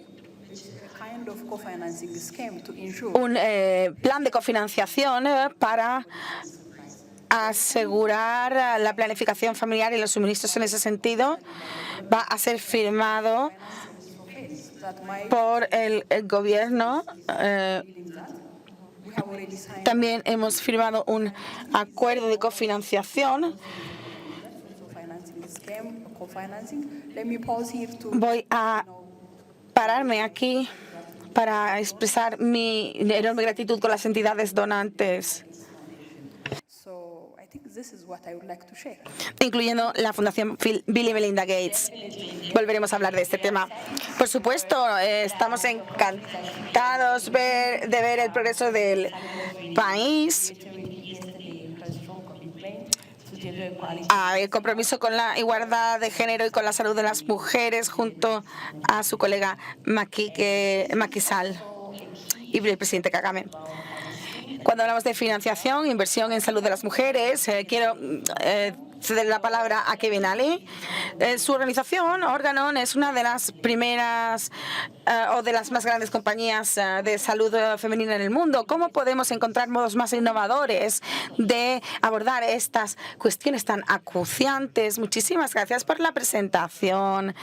un plan de cofinanciación para asegurar la planificación familiar y los suministros en ese sentido. Va a ser firmado por el gobierno. También hemos firmado un acuerdo de cofinanciación. Voy a pararme aquí para expresar mi enorme gratitud con las entidades donantes, incluyendo la Fundación Bill y Melinda Gates. Volveremos a hablar de este tema. Por supuesto, estamos encantados de ver el progreso del país, el compromiso con la igualdad de género y con la salud de las mujeres, junto a su colega Macky Sall y el presidente Kagame. Cuando hablamos de financiación, inversión en salud de las mujeres, quiero ceder la palabra a Kevin Ali. Su organización, Organon, es una de las primeras o de las más grandes compañías de salud femenina en el mundo. ¿Cómo podemos encontrar modos más innovadores de abordar estas cuestiones tan acuciantes? Muchísimas gracias por la presentación.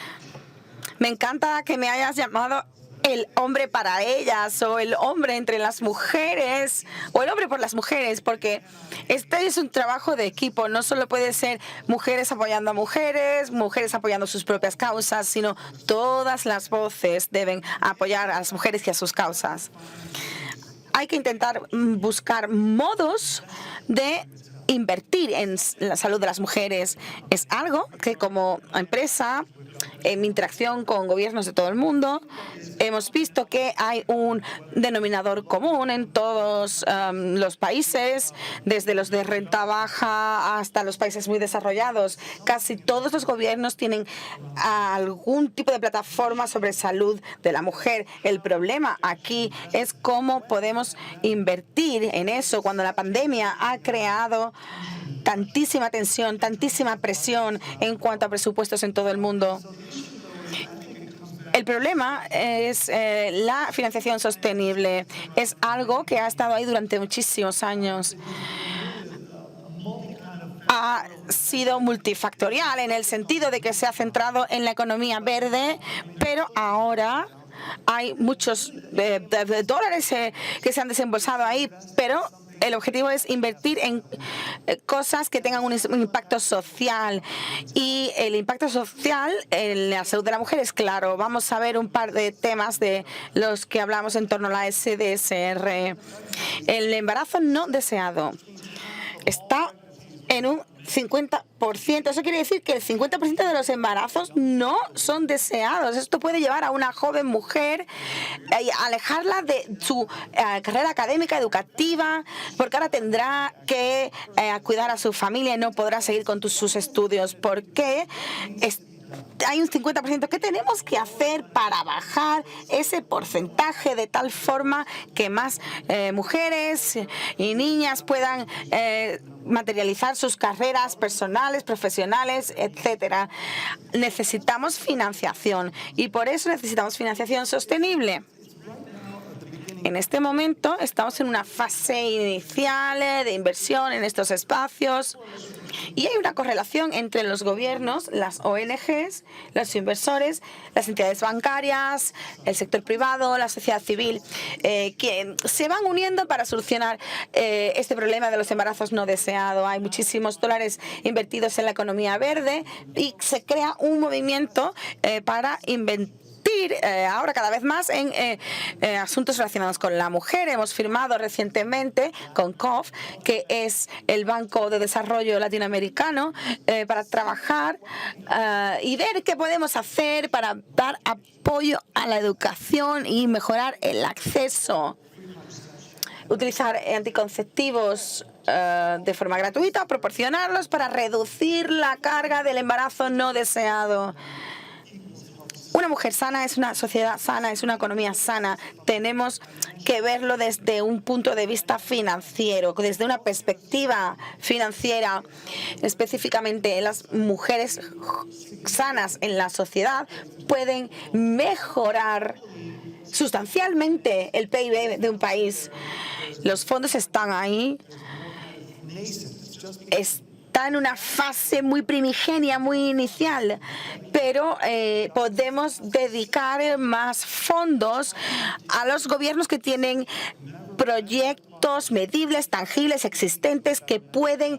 Me encanta que me hayas llamado el hombre para ellas, o el hombre entre las mujeres, o el hombre por las mujeres, porque este es un trabajo de equipo. No solo puede ser mujeres apoyando a mujeres, mujeres apoyando sus propias causas, sino todas las voces deben apoyar a las mujeres y a sus causas. Hay que intentar buscar modos de invertir en la salud de las mujeres. Es algo que, como empresa, en mi interacción con gobiernos de todo el mundo, hemos visto que hay un denominador común en todos los países, desde los de renta baja hasta los países muy desarrollados. Casi todos los gobiernos tienen algún tipo de plataforma sobre salud de la mujer. El problema aquí es cómo podemos invertir en eso cuando la pandemia ha creado tantísima tensión, tantísima presión en cuanto a presupuestos en todo el mundo. El problema es la financiación sostenible. Es algo que ha estado ahí durante muchísimos años. Ha sido multifactorial en el sentido de que se ha centrado en la economía verde, pero ahora hay muchos dólares que se han desembolsado ahí, pero el objetivo es invertir en cosas que tengan un impacto social. Y el impacto social en la salud de la mujer es claro. Vamos a ver un par de temas de los que hablamos en torno a la SDSR. El embarazo no deseado está en un 50%. Eso quiere decir que el 50% de los embarazos no son deseados. Esto puede llevar a una joven mujer a alejarla de su carrera académica, educativa, porque ahora tendrá que cuidar a su familia y no podrá seguir con sus estudios. Porque hay un 50%. ¿Qué tenemos que hacer para bajar ese porcentaje de tal forma que más mujeres y niñas puedan materializar sus carreras personales, profesionales, etcétera? Necesitamos financiación y por eso necesitamos financiación sostenible. En este momento estamos en una fase inicial de inversión en estos espacios y hay una correlación entre los gobiernos, las ONGs, los inversores, las entidades bancarias, el sector privado, la sociedad civil, que se van uniendo para solucionar este problema de los embarazos no deseados. Hay muchísimos dólares invertidos en la economía verde y se crea un movimiento para invertir invertir ahora cada vez más en asuntos relacionados con la mujer. Hemos firmado recientemente con COF, que es el Banco de Desarrollo Latinoamericano, para trabajar y ver qué podemos hacer para dar apoyo a la educación y mejorar el acceso. Utilizar anticonceptivos de forma gratuita, proporcionarlos para reducir la carga del embarazo no deseado. Una mujer sana es una sociedad sana, es una economía sana. Tenemos que verlo desde un punto de vista financiero, desde una perspectiva financiera. Específicamente, las mujeres sanas en la sociedad pueden mejorar sustancialmente el PIB de un país. Los fondos están ahí. Está en una fase muy primigenia, muy inicial, pero podemos dedicar más fondos a los gobiernos que tienen proyectos medibles, tangibles, existentes, que pueden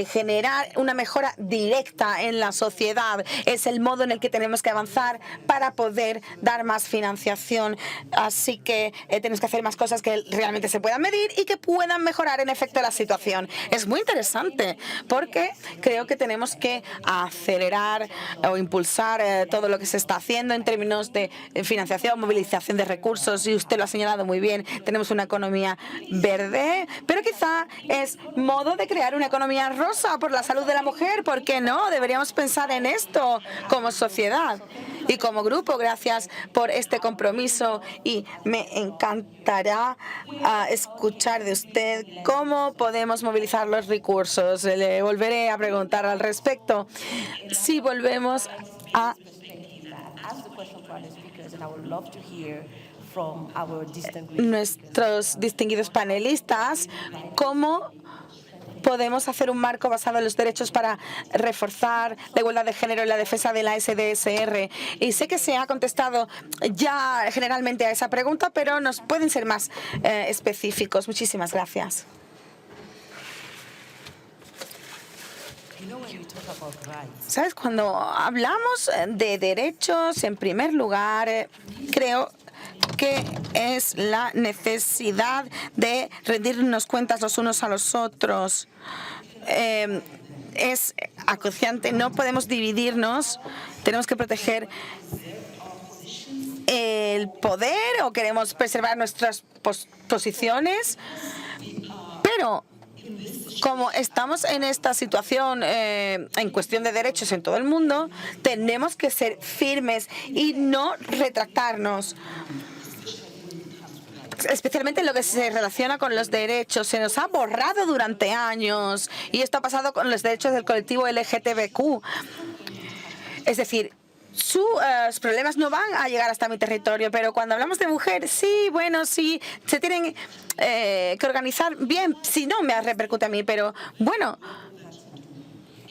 generar una mejora directa en la sociedad. Es el modo en el que tenemos que avanzar para poder dar más financiación. Así que tenemos que hacer más cosas que realmente se puedan medir y que puedan mejorar en efecto la situación. Es muy interesante porque creo que tenemos que acelerar o impulsar todo lo que se está haciendo en términos de financiación, movilización de recursos, y usted lo ha señalado muy bien. Tenemos una economía verde, pero quizá es modo de crear una economía rosa por la salud de la mujer. ¿Por qué no? Deberíamos pensar en esto como sociedad y como grupo. Gracias por este compromiso y me encantará escuchar de usted cómo podemos movilizar los recursos. Le volveré a preguntar al respecto. Si volvemos a nuestros distinguidos panelistas, ¿cómo podemos hacer un marco basado en los derechos para reforzar la igualdad de género y la defensa de la SDSR? Y sé que se ha contestado ya generalmente a esa pregunta, pero nos pueden ser más específicos. Muchísimas gracias. ¿Sabes? Cuando hablamos de derechos, en primer lugar, creo que es la necesidad de rendirnos cuentas los unos a los otros. Es acuciante, no podemos dividirnos, tenemos que proteger el poder o queremos preservar nuestras posiciones, pero como estamos en esta situación en cuestión de derechos en todo el mundo, tenemos que ser firmes y no retractarnos. Especialmente en lo que se relaciona con los derechos. Se nos ha borrado durante años, y esto ha pasado con los derechos del colectivo LGTBQ. Es decir, sus problemas no van a llegar hasta mi territorio, pero cuando hablamos de mujer, sí, bueno, sí, se tienen que organizar bien. Si no, me repercute a mí, pero bueno,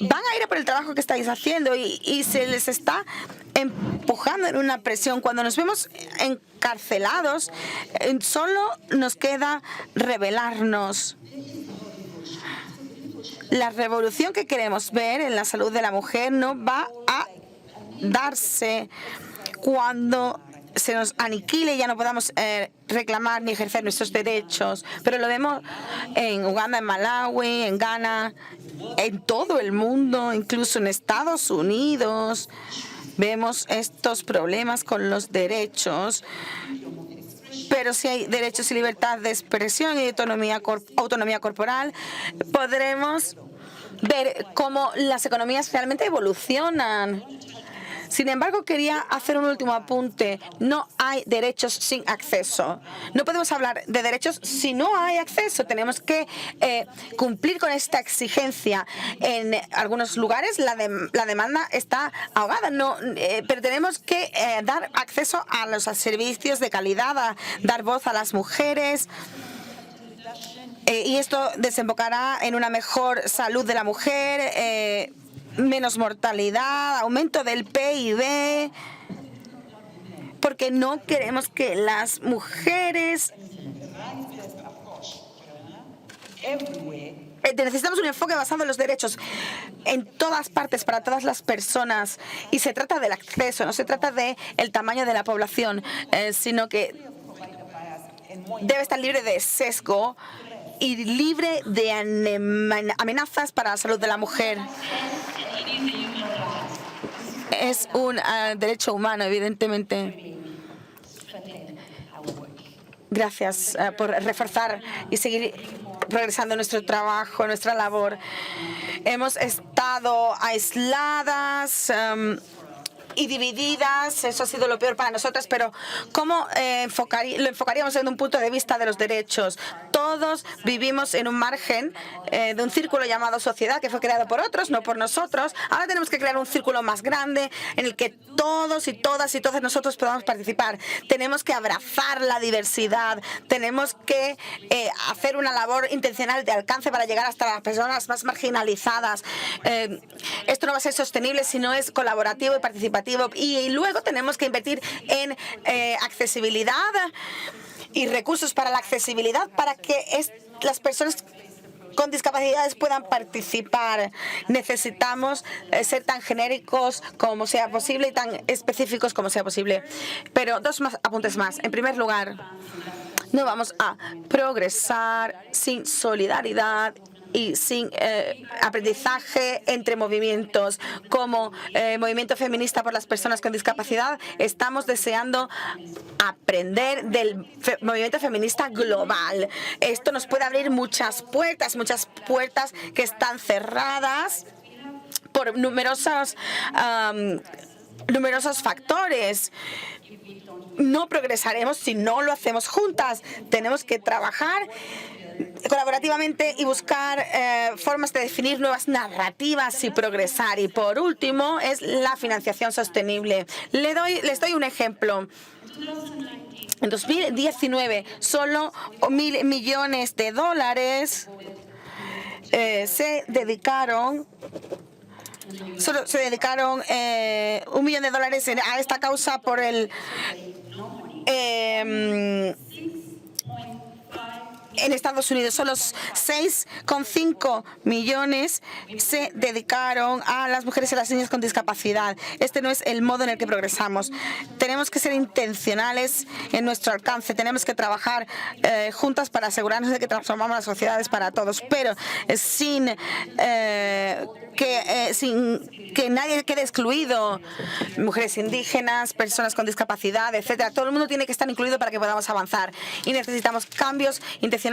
van a ir a por el trabajo que estáis haciendo y se les está empujando en una presión. Cuando nos vemos encarcelados, solo nos queda rebelarnos. La revolución que queremos ver en la salud de la mujer no va a darse cuando se nos aniquile y ya no podamos reclamar ni ejercer nuestros derechos. Pero lo vemos en Uganda, en Malawi, en Ghana, en todo el mundo, incluso en Estados Unidos. Vemos estos problemas con los derechos. Pero si hay derechos y libertad de expresión y autonomía corporal, podremos ver cómo las economías realmente evolucionan. Sin embargo, quería hacer un último apunte. No hay derechos sin acceso. No podemos hablar de derechos si no hay acceso. Tenemos que cumplir con esta exigencia. En algunos lugares la demanda está ahogada, pero tenemos que dar acceso a los servicios de calidad, a dar voz a las mujeres. Y esto desembocará en una mejor salud de la mujer, menos mortalidad, aumento del PIB, porque no queremos que las mujeres necesitamos un enfoque basado en los derechos en todas partes, para todas las personas. Y se trata del acceso, no se trata del tamaño de la población, sino que debe estar libre de sesgo y libre de amenazas para la salud de la mujer. Es un derecho humano, evidentemente. Gracias por reforzar y seguir progresando nuestro trabajo, nuestra labor. Hemos estado aisladas y divididas, eso ha sido lo peor para nosotras, pero ¿cómo lo enfocaríamos desde un punto de vista de los derechos? Todos vivimos en un margen de un círculo llamado sociedad, que fue creado por otros, no por nosotros. Ahora tenemos que crear un círculo más grande en el que todos y todas nosotros podamos participar. Tenemos que abrazar la diversidad, tenemos que hacer una labor intencional de alcance para llegar hasta las personas más marginalizadas. Esto no va a ser sostenible si no es colaborativo y participativo. Y luego tenemos que invertir en accesibilidad y recursos para la accesibilidad para que las personas con discapacidades puedan participar. Necesitamos ser tan genéricos como sea posible y tan específicos como sea posible. Pero dos apuntes más. En primer lugar, no vamos a progresar sin solidaridad y sin aprendizaje entre movimientos. Como movimiento feminista por las personas con discapacidad, estamos deseando aprender del movimiento feminista global. Esto nos puede abrir muchas puertas que están cerradas por numerosos factores. No progresaremos si no lo hacemos juntas. Tenemos que trabajar colaborativamente y buscar formas de definir nuevas narrativas y progresar. Y por último es la financiación sostenible. Les doy un ejemplo. En 2019 solo $1.000 millones se dedicaron. Solo se dedicaron $1 millón a esta causa por el en Estados Unidos. Solo 6,5 millones se dedicaron a las mujeres y las niñas con discapacidad. Este no es el modo en el que progresamos. Tenemos que ser intencionales en nuestro alcance. Tenemos que trabajar juntas para asegurarnos de que transformamos las sociedades para todos, pero sin que nadie quede excluido. Mujeres indígenas, personas con discapacidad, etcétera. Todo el mundo tiene que estar incluido para que podamos avanzar. Y necesitamos cambios intencionales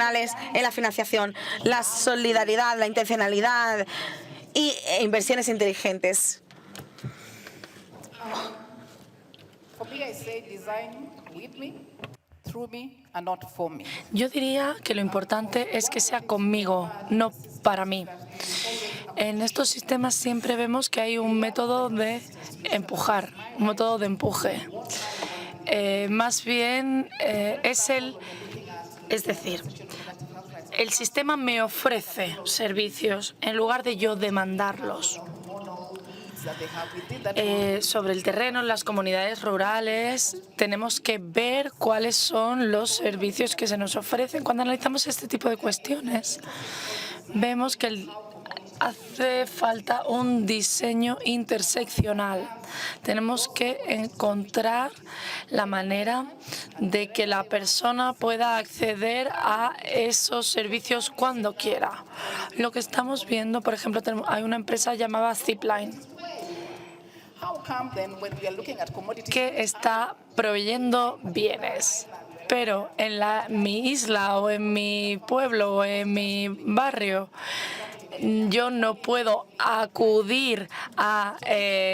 en la financiación, la solidaridad, la intencionalidad e inversiones inteligentes. Yo diría que lo importante es que sea conmigo, no para mí. En estos sistemas siempre vemos que hay un método de empujar, un método de empuje. Más bien es decir, el sistema me ofrece servicios en lugar de yo demandarlos. Sobre el terreno, en las comunidades rurales, tenemos que ver cuáles son los servicios que se nos ofrecen. Cuando analizamos este tipo de cuestiones, vemos que hace falta un diseño interseccional. Tenemos que encontrar la manera de que la persona pueda acceder a esos servicios cuando quiera. Lo que estamos viendo, por ejemplo, hay una empresa llamada Zipline que está proveyendo bienes. Pero en mi isla o en mi pueblo o en mi barrio yo no puedo acudir a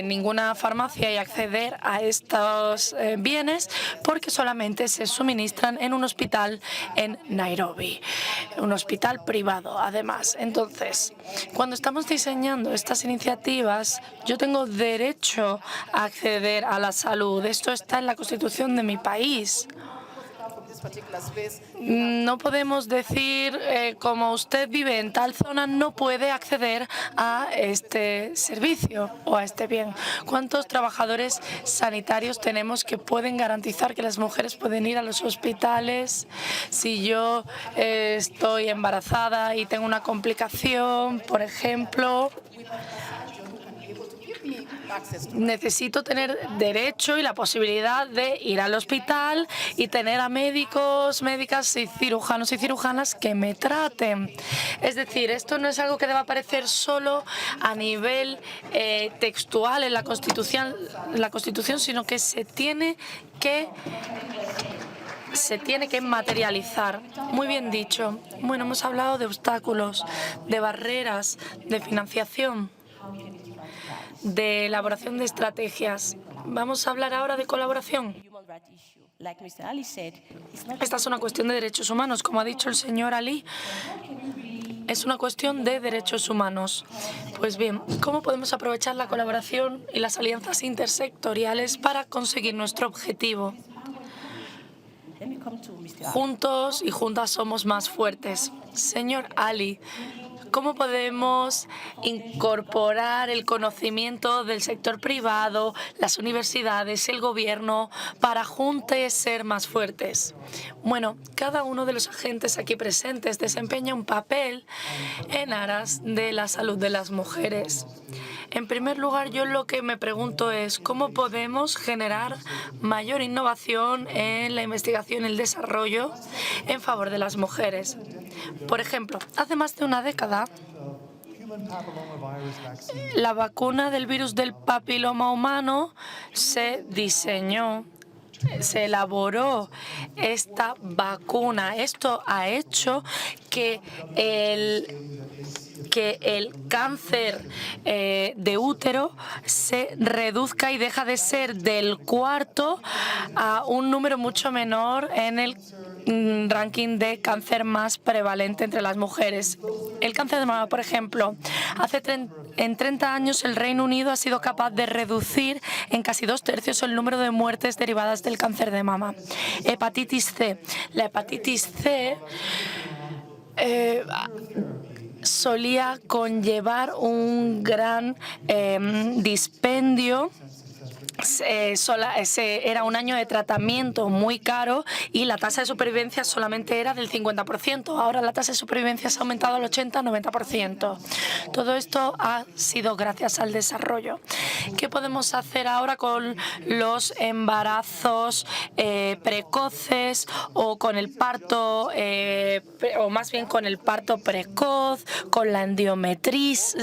ninguna farmacia y acceder a estos bienes porque solamente se suministran en un hospital en Nairobi, un hospital privado además. Entonces, cuando estamos diseñando estas iniciativas, yo tengo derecho a acceder a la salud. Esto está en la Constitución de mi país. this particular space. No podemos decir, como usted vive en tal zona, no puede acceder a este servicio o a este bien. ¿Cuántos trabajadores sanitarios tenemos que pueden garantizar que las mujeres pueden ir a los hospitales? Si yo estoy embarazada y tengo una complicación, por ejemplo, necesito tener derecho y la posibilidad de ir al hospital y tener a médicos, médicas y cirujanos y cirujanas que me traten. Es decir, esto no es algo que deba aparecer solo a nivel textual en la Constitución, sino que se tiene que materializar. Muy bien dicho. Bueno, hemos hablado de obstáculos, de barreras, de financiación, de elaboración de estrategias. Vamos a hablar ahora de colaboración. Esta es una cuestión de derechos humanos, como ha dicho el señor Ali. Es una cuestión de derechos humanos. Pues bien, ¿cómo podemos aprovechar la colaboración y las alianzas intersectoriales para conseguir nuestro objetivo? Juntos y juntas somos más fuertes. Señor Ali, ¿cómo podemos incorporar el conocimiento del sector privado, las universidades, el gobierno, para juntos ser más fuertes? Bueno, cada uno de los agentes aquí presentes desempeña un papel en aras de la salud de las mujeres. En primer lugar, yo lo que me pregunto es cómo podemos generar mayor innovación en la investigación y el desarrollo en favor de las mujeres. Por ejemplo, hace más de una década, la vacuna del virus del papiloma humano se diseñó, se elaboró esta vacuna. Esto ha hecho que el cáncer de útero se reduzca y deja de ser del 4 a un número mucho menor en el ranking de cáncer más prevalente entre las mujeres. El cáncer de mama, por ejemplo, en 30 años el Reino Unido ha sido capaz de reducir en casi 2/3 el número de muertes derivadas del cáncer de mama. Hepatitis C. La hepatitis C solía conllevar un gran dispendio. Era un año de tratamiento muy caro y la tasa de supervivencia solamente era del 50%. Ahora la tasa de supervivencia se ha aumentado al 80-90%. Todo esto ha sido gracias al desarrollo. ¿Qué podemos hacer ahora con los embarazos precoces o con el parto, o más bien con el parto precoz, con la endometriosis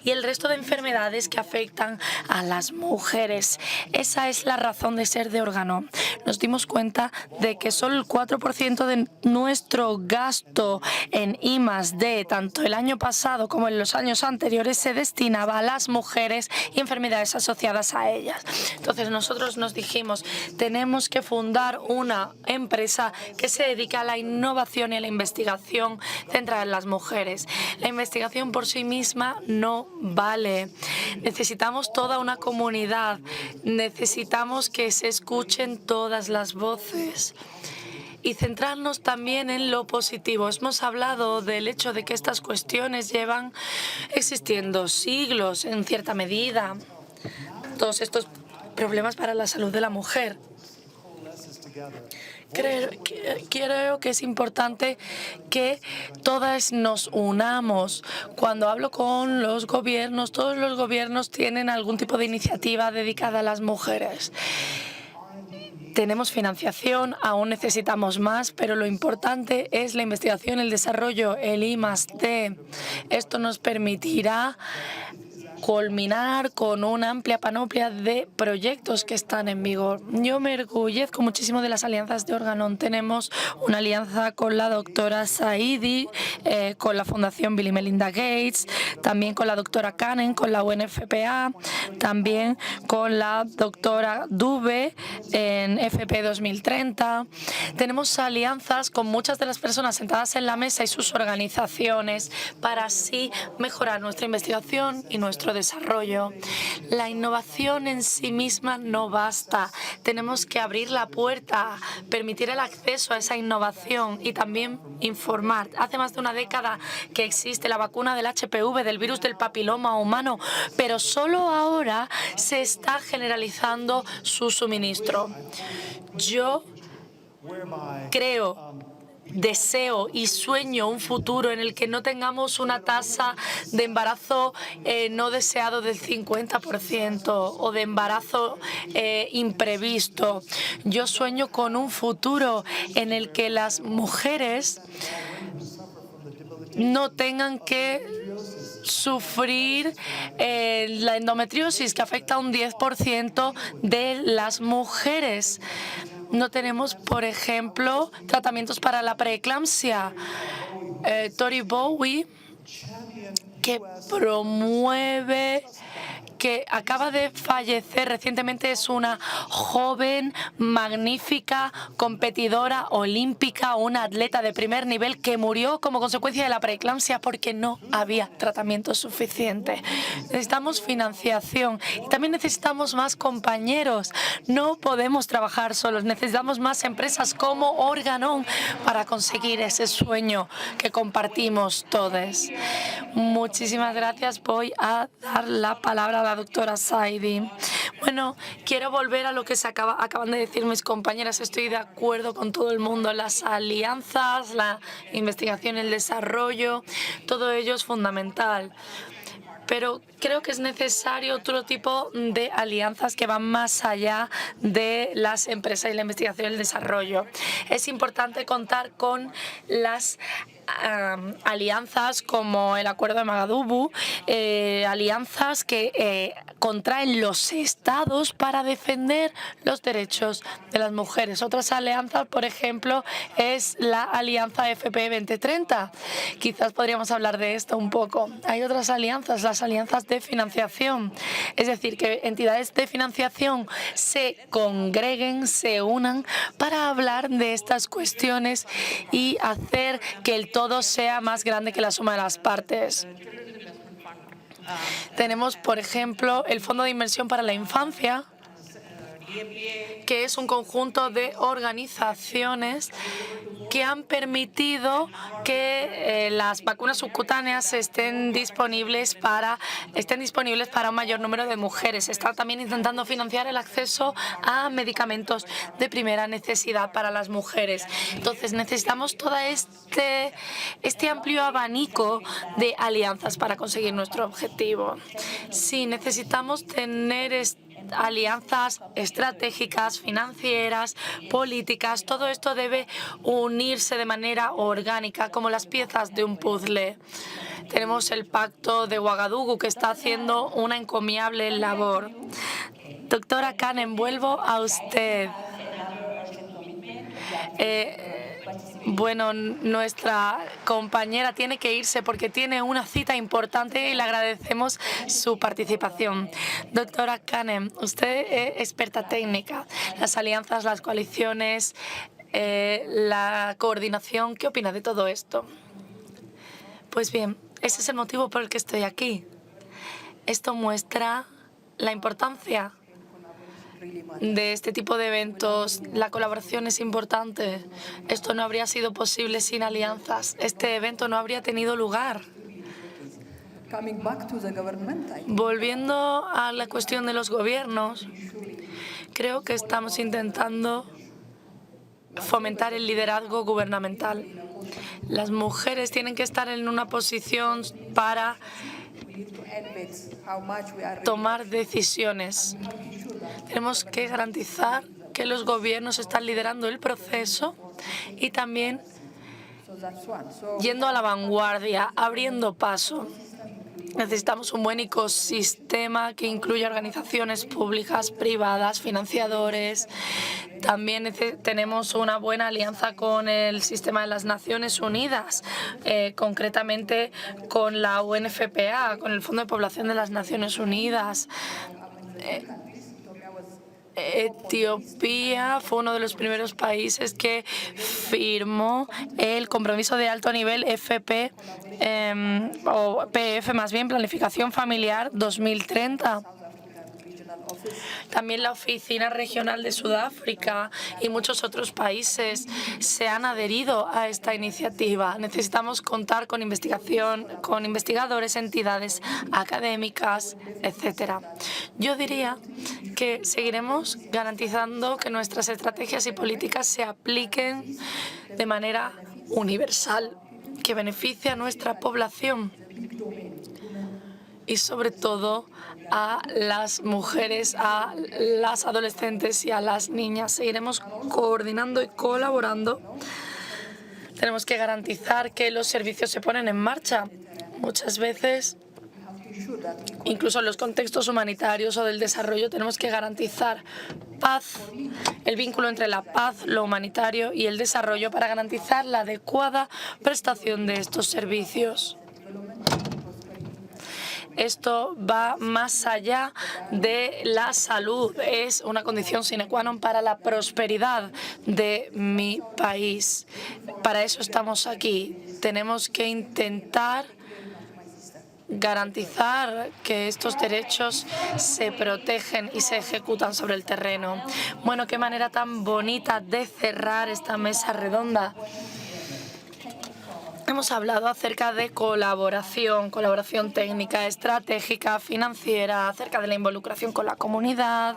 y el resto de enfermedades que afectan a las mujeres? Esa es la razón de ser de órgano. Nos dimos cuenta de que solo el 4% de nuestro gasto en I+D, tanto el año pasado como en los años anteriores, se destinaba a las mujeres y enfermedades asociadas a ellas. Entonces nosotros nos dijimos, tenemos que fundar una empresa que se dedique a la innovación y a la investigación centrada en las mujeres. La investigación por sí misma no vale. Necesitamos toda una comunidad, necesitamos que se escuchen todas las voces y centrarnos también en lo positivo. Hemos hablado del hecho de que estas cuestiones llevan existiendo siglos en cierta medida. Todos estos problemas para la salud de la mujer. Creo que es importante que todas nos unamos. Cuando hablo con los gobiernos, todos los gobiernos tienen algún tipo de iniciativa dedicada a las mujeres. Tenemos financiación, aún necesitamos más, pero lo importante es la investigación, el desarrollo, el I+D. Esto nos permitirá culminar con una amplia panoplia de proyectos que están en vigor. Yo me enorgullezco muchísimo de las alianzas de Organon. Tenemos una alianza con la doctora Saidi, con la Fundación Bill y Melinda Gates, también con la doctora Cannon, con la UNFPA, también con la doctora Dube en FP 2030. Tenemos alianzas con muchas de las personas sentadas en la mesa y sus organizaciones para así mejorar nuestra investigación y nuestro nuestro desarrollo. La innovación en sí misma no basta. Tenemos que abrir la puerta, permitir el acceso a esa innovación y también informar. Hace más de una década que existe la vacuna del HPV, del virus del papiloma humano, pero solo ahora se está generalizando su suministro. Yo creo, deseo y sueño un futuro en el que no tengamos una tasa de embarazo no deseado del 50% o de embarazo imprevisto. Yo sueño con un futuro en el que las mujeres no tengan que sufrir la endometriosis, que afecta a un 10% de las mujeres. No tenemos, por ejemplo, tratamientos para la preeclampsia. Tori Bowie, que promueve, que acaba de fallecer recientemente, es una joven, magnífica, competidora olímpica, una atleta de primer nivel que murió como consecuencia de la preeclampsia porque no había tratamiento suficiente. Necesitamos financiación y también necesitamos más compañeros. No podemos trabajar solos, necesitamos más empresas como Organon para conseguir ese sueño que compartimos todos. Muchísimas gracias. Voy a dar la palabra a la doctora Saidi. Bueno, quiero volver a lo que acaban de decir mis compañeras. Estoy de acuerdo con todo el mundo. Las alianzas, la investigación, el desarrollo, todo ello es fundamental. Pero creo que es necesario otro tipo de alianzas que van más allá de las empresas y la investigación y el desarrollo. Es importante contar con las alianzas como el Acuerdo de Magadubu, alianzas que contraen los estados para defender los derechos de las mujeres. Otras alianzas, por ejemplo, es la Alianza FP 2030. Quizás podríamos hablar de esto un poco. Hay otras alianzas, las alianzas de financiación, es decir, que entidades de financiación se congreguen, se unan para hablar de estas cuestiones y hacer que el todo sea más grande que la suma de las partes. Tenemos, por ejemplo, el Fondo de Inversión para la Infancia, que es un conjunto de organizaciones que han permitido que las vacunas subcutáneas estén disponibles para un mayor número de mujeres. Está también intentando financiar el acceso a medicamentos de primera necesidad para las mujeres. Entonces necesitamos todo este amplio abanico de alianzas para conseguir nuestro objetivo. Sí, necesitamos tener alianzas estratégicas, financieras, políticas. Todo esto debe unirse de manera orgánica, como las piezas de un puzzle. Tenemos el Pacto de Ouagadougou, que está haciendo una encomiable labor. Doctora Kanem, vuelvo a usted. Bueno, nuestra compañera tiene que irse porque tiene una cita importante y le agradecemos su participación. Doctora Kanem, usted es experta técnica, las alianzas, las coaliciones, la coordinación. ¿Qué opina de todo esto? Pues bien, ese es el motivo por el que estoy aquí. Esto muestra la importancia de este tipo de eventos. La colaboración es importante. Esto no habría sido posible sin alianzas. Este evento no habría tenido lugar. Volviendo a la cuestión de los gobiernos, creo que estamos intentando fomentar el liderazgo gubernamental. Las mujeres tienen que estar en una posición para tomar decisiones. Tenemos que garantizar que los gobiernos están liderando el proceso y también yendo a la vanguardia, abriendo paso. Necesitamos un buen ecosistema que incluya organizaciones públicas, privadas, financiadores. También tenemos una buena alianza con el sistema de las Naciones Unidas, concretamente con la UNFPA, con el Fondo de Población de las Naciones Unidas. Etiopía fue uno de los primeros países que firmó el compromiso de alto nivel FP, o PF más bien, Planificación Familiar 2030. También la Oficina Regional de Sudáfrica y muchos otros países se han adherido a esta iniciativa. Necesitamos contar con investigación, con investigadores, entidades académicas, etc. Yo diría que seguiremos garantizando que nuestras estrategias y políticas se apliquen de manera universal, que beneficie a nuestra población y sobre todo a las mujeres, a las adolescentes y a las niñas. Seguiremos coordinando y colaborando. Tenemos que garantizar que los servicios se ponen en marcha. Muchas veces, incluso en los contextos humanitarios o del desarrollo, tenemos que garantizar paz, el vínculo entre la paz, lo humanitario y el desarrollo para garantizar la adecuada prestación de estos servicios. Esto va más allá de la salud. Es una condición sine qua non para la prosperidad de mi país. Para eso estamos aquí. Tenemos que intentar garantizar que estos derechos se protegen y se ejecutan sobre el terreno. Bueno, qué manera tan bonita de cerrar esta mesa redonda. Hemos hablado acerca de colaboración técnica, estratégica, financiera, acerca de la involucración con la comunidad,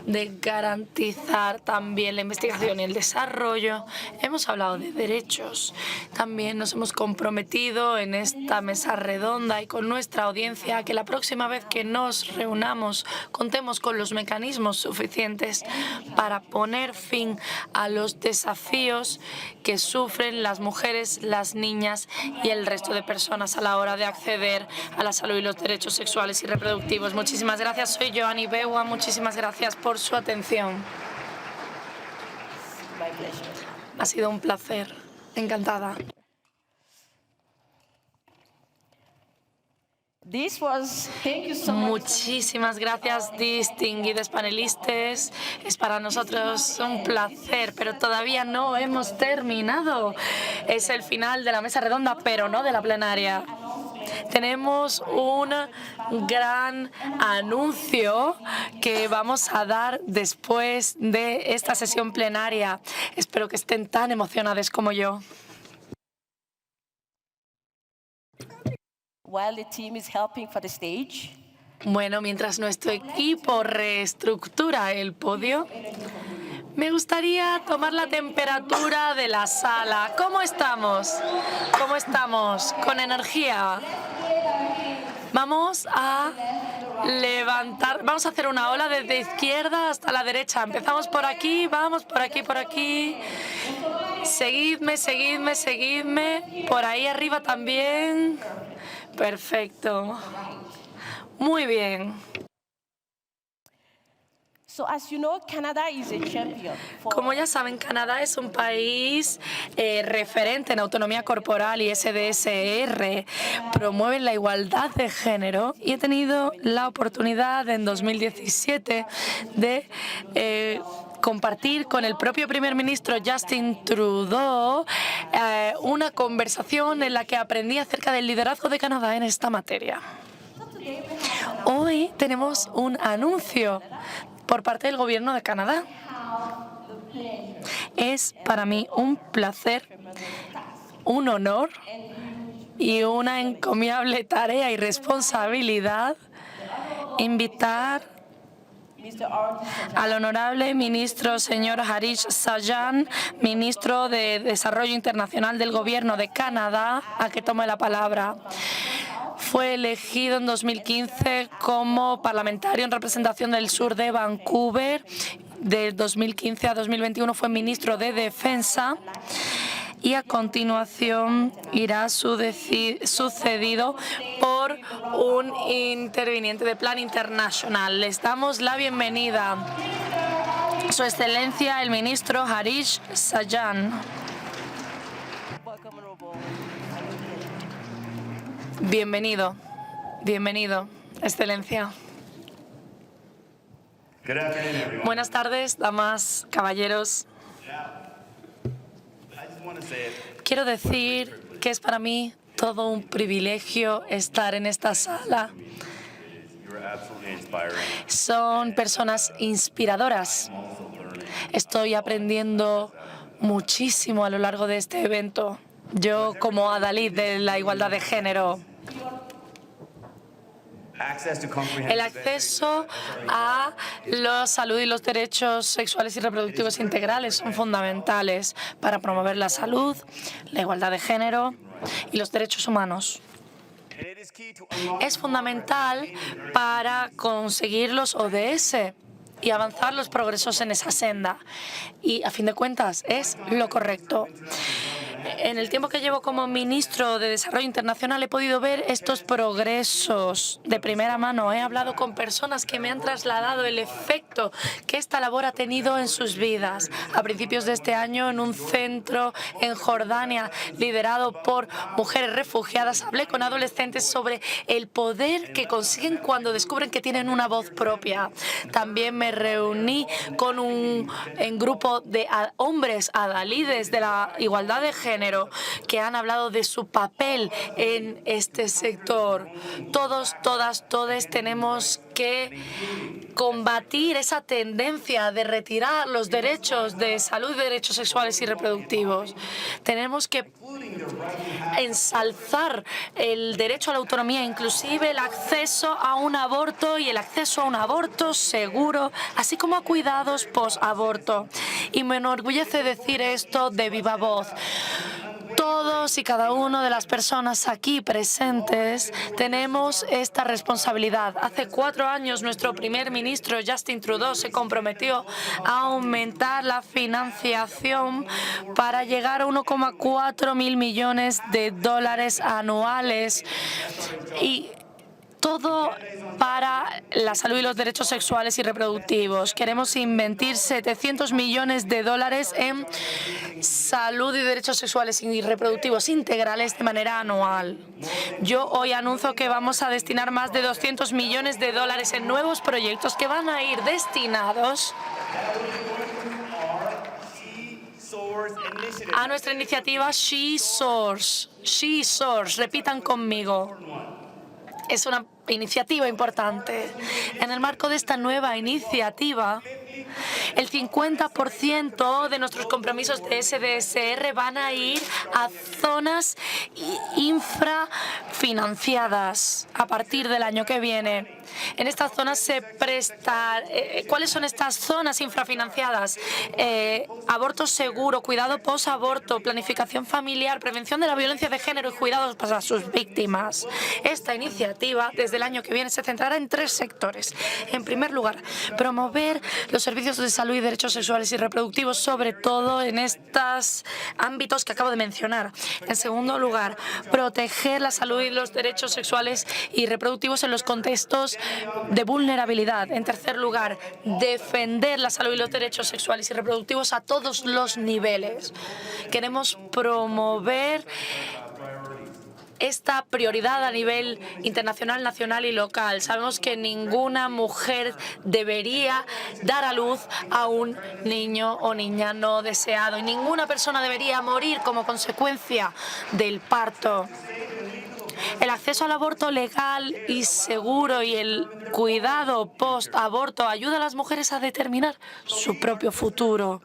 de garantizar también la investigación y el desarrollo. Hemos hablado de derechos. También nos hemos comprometido en esta mesa redonda y con nuestra audiencia a que la próxima vez que nos reunamos contemos con los mecanismos suficientes para poner fin a los desafíos que sufren las mujeres, las niñas y el resto de personas a la hora de acceder a la salud y los derechos sexuales y reproductivos. Muchísimas gracias. Soy Joanny Bewa. Muchísimas gracias por su atención. My pleasure. Ha sido un placer. Encantada. Thank you so much. Muchísimas gracias, distinguidos panelistas. Es para nosotros un placer, pero todavía no hemos terminado. Es el final de la mesa redonda, pero no de la plenaria. Tenemos un gran anuncio que vamos a dar después de esta sesión plenaria. Espero que estén tan emocionados como yo. While the team is helping for the stage, Bueno, mientras nuestro equipo reestructura el podio, me gustaría tomar la temperatura de la sala. ¿Cómo estamos? ¿Cómo estamos? ¿Con energía? Vamos a levantar, vamos a hacer una ola desde izquierda hasta la derecha. Empezamos por aquí, vamos por aquí, por aquí. Seguidme, seguidme, seguidme. Por ahí arriba también. Perfecto. Muy bien. so as you know, Canada is a champion for Como ya saben, Canadá es un país referente en autonomía corporal y SDSR. Promueven la igualdad de género y he tenido la oportunidad en 2017 de compartir con el propio primer ministro Justin Trudeau una conversación en la que aprendí acerca del liderazgo de Canadá en esta materia. Hoy tenemos un anuncio por parte del Gobierno de Canadá. Es para mí un placer, un honor y una encomiable tarea y responsabilidad invitar al honorable ministro señor Harish Sajjan, ministro de Desarrollo Internacional del Gobierno de Canadá, a que tome la palabra. Fue elegido en 2015 como parlamentario en representación del sur de Vancouver. De 2015 a 2021 fue ministro de Defensa y a continuación irá sucedido por un interviniente de Plan International. Les damos la bienvenida. Su Excelencia, el ministro Harish Sajjan. Bienvenido, bienvenido, Excelencia. Good afternoon, everyone. Buenas tardes, damas, caballeros. I just want to say it. Quiero decir que es para mí todo un privilegio estar en esta sala. You're absolutely inspiring. Son personas inspiradoras. Estoy aprendiendo muchísimo a lo largo de este evento. Yo, como adalid de la igualdad de género, Access to el comprehensive acceso a la salud y los derechos sexuales y reproductivos integrales son fundamentales para promover la salud, la igualdad de género y los derechos humanos. and it is key to unlock Es fundamental para conseguir los ODS y avanzar los progresos en esa senda. Y, a fin de cuentas, es lo correcto. En el tiempo que llevo como ministro de Desarrollo Internacional he podido ver estos progresos de primera mano. He hablado con personas que me han trasladado el efecto que esta labor ha tenido en sus vidas. A principios de este año, en un centro en Jordania liderado por mujeres refugiadas, hablé con adolescentes sobre el poder que consiguen cuando descubren que tienen una voz propia. También me reuní con un grupo de hombres adalides de la igualdad de género que han hablado de su papel en este sector. Todos, todas, todes tenemos que combatir esa tendencia de retirar los derechos de salud y derechos sexuales y reproductivos. Tenemos que ensalzar el derecho a la autonomía, inclusive el acceso a un aborto y el acceso a un aborto seguro, así como a cuidados post-aborto. Y me enorgullece decir esto de viva voz. Todos y cada una de las personas aquí presentes tenemos esta responsabilidad. Hace 4 años nuestro primer ministro Justin Trudeau se comprometió a aumentar la financiación para llegar a 1,4 mil millones de dólares anuales y todo para la salud y los derechos sexuales y reproductivos. Queremos invertir 700 millones de dólares en salud y derechos sexuales y reproductivos integrales de manera anual. Yo hoy anuncio que vamos a destinar más de 200 millones de dólares en nuevos proyectos que van a ir destinados a nuestra iniciativa She Soars. She Soars. Repitan conmigo. Es una iniciativa importante. En el marco de esta nueva iniciativa, el 50% de nuestros compromisos de SDSR van a ir a zonas infrafinanciadas a partir del año que viene. En estas zonas se presta... ¿Cuáles son estas zonas infrafinanciadas? Aborto seguro, cuidado post-aborto, planificación familiar, prevención de la violencia de género y cuidados para sus víctimas. Esta iniciativa, desde el año que viene, se centrará en 3 sectores. En primer lugar, promover los servicios de salud y derechos sexuales y reproductivos, sobre todo en estos ámbitos que acabo de mencionar. En segundo lugar, proteger la salud y los derechos sexuales y reproductivos en los contextos de vulnerabilidad. En tercer lugar, defender la salud y los derechos sexuales y reproductivos a todos los niveles. Queremos promover esta prioridad a nivel internacional, nacional y local. Sabemos que ninguna mujer debería dar a luz a un niño o niña no deseado y ninguna persona debería morir como consecuencia del parto. El acceso al aborto legal y seguro y el cuidado post-aborto ayuda a las mujeres a determinar su propio futuro.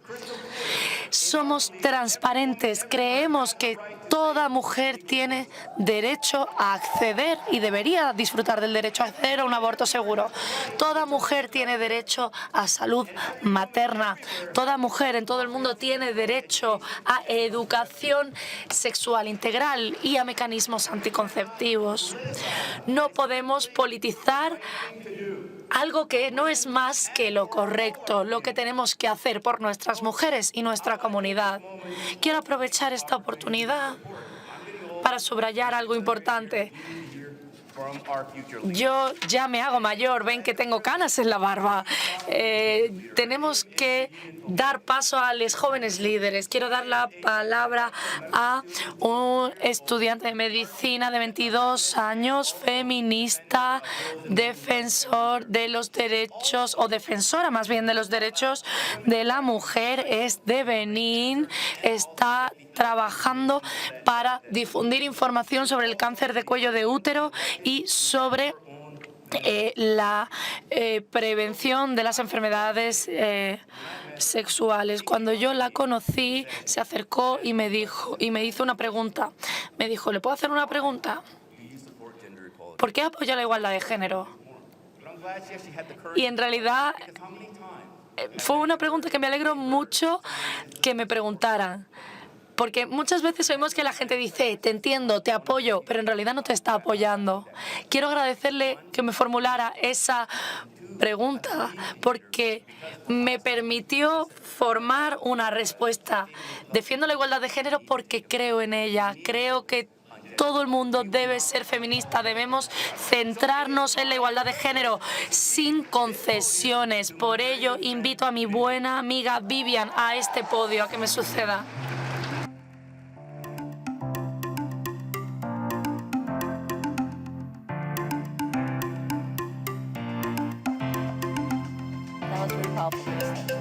Somos transparentes, creemos que toda mujer tiene derecho a acceder y debería disfrutar del derecho a acceder a un aborto seguro. Toda mujer tiene derecho a salud materna. Toda mujer en todo el mundo tiene derecho a educación sexual integral y a mecanismos anticonceptivos. No podemos politizar algo que no es más que lo correcto, lo que tenemos que hacer por nuestras mujeres y nuestra comunidad. Quiero aprovechar esta oportunidad para subrayar algo importante. from our future leaders. Yo ya me hago mayor, ven que tengo canas en la barba. Tenemos que dar paso a los jóvenes líderes. Quiero dar la palabra a un estudiante de medicina de 22 años, feminista, defensor de los derechos, o defensora más bien de los derechos de la mujer. Es de Benín, está trabajando para difundir información sobre el cáncer de cuello de útero y sobre la prevención de las enfermedades sexuales. Cuando yo la conocí, se acercó y me hizo una pregunta. Me dijo, ¿le puedo hacer una pregunta? ¿Por qué apoya la igualdad de género? Y en realidad fue una pregunta que me alegro mucho que me preguntaran. Porque muchas veces oímos que la gente dice, te entiendo, te apoyo, pero en realidad no te está apoyando. Quiero agradecerle que me formulara esa pregunta porque me permitió formar una respuesta. Defiendo la igualdad de género porque creo en ella. Creo que todo el mundo debe ser feminista. Debemos centrarnos en la igualdad de género sin concesiones. Por ello, invito a mi buena amiga Vivian a este podio a que me suceda. That was very powerful, Minister.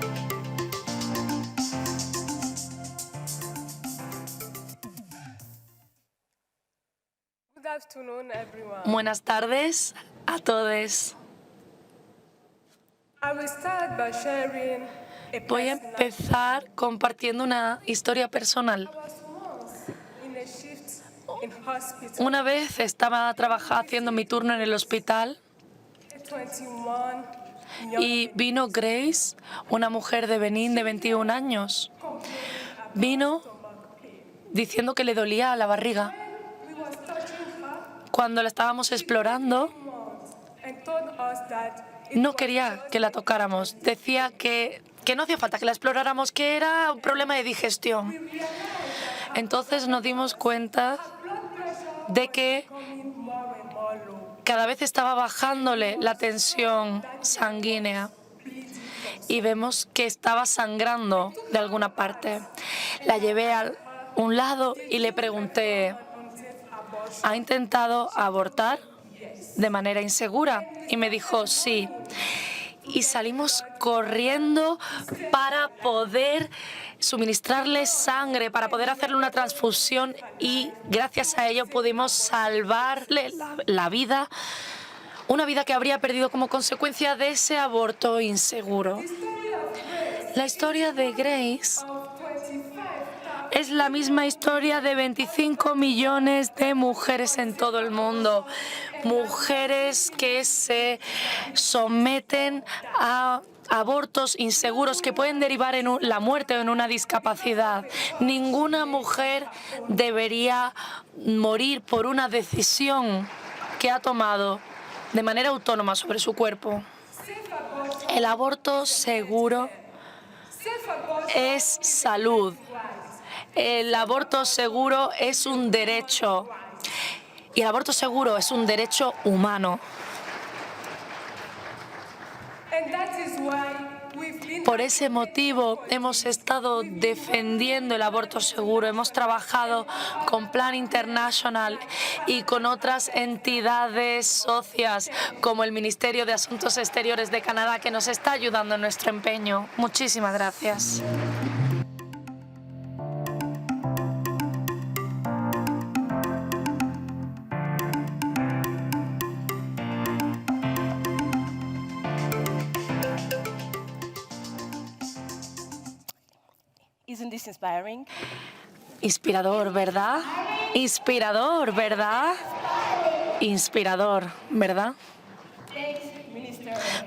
Good afternoon, everyone. Buenas tardes a todos. I will start by sharing a Voy a personal. empezar compartiendo una historia personal. I was once in a shift in hospital. Una vez estaba trabajando haciendo mi turno en el hospital A 21 young y vino Grace, una mujer de Benín de 21 años. Vino diciendo que le dolía la barriga. we was touching her Cuando la estábamos explorando, and told us that it no was quería just que la tocáramos. Decía que no hacía falta que la exploráramos, que era un problema de digestión. Entonces nos dimos cuenta de que coming more and more low. cada vez estaba bajándole la tensión sanguínea y vemos que estaba sangrando de alguna parte. La llevé a un lado y le pregunté, ¿ha intentado abortar de manera insegura? Y me dijo, sí. Y salimos corriendo para poder suministrarle sangre, para poder hacerle una transfusión y gracias a ello pudimos salvarle la vida, una vida que habría perdido como consecuencia de ese aborto inseguro. La historia de Grace es la misma historia de 25 millones de mujeres en todo el mundo. Mujeres que se someten a abortos inseguros que pueden derivar en la muerte o en una discapacidad. Ninguna mujer debería morir por una decisión que ha tomado de manera autónoma sobre su cuerpo. El aborto seguro es salud. El aborto seguro es un derecho y el aborto seguro es un derecho humano. And that is why we've been Por ese motivo hemos estado defendiendo el aborto seguro. Hemos trabajado con Plan International y con otras entidades socias como el Ministerio de Asuntos Exteriores de Canadá que nos está ayudando en nuestro empeño. Muchísimas gracias. Isn't this inspiring? Inspirador, ¿verdad? Inspirador, ¿verdad? Inspirador, ¿verdad?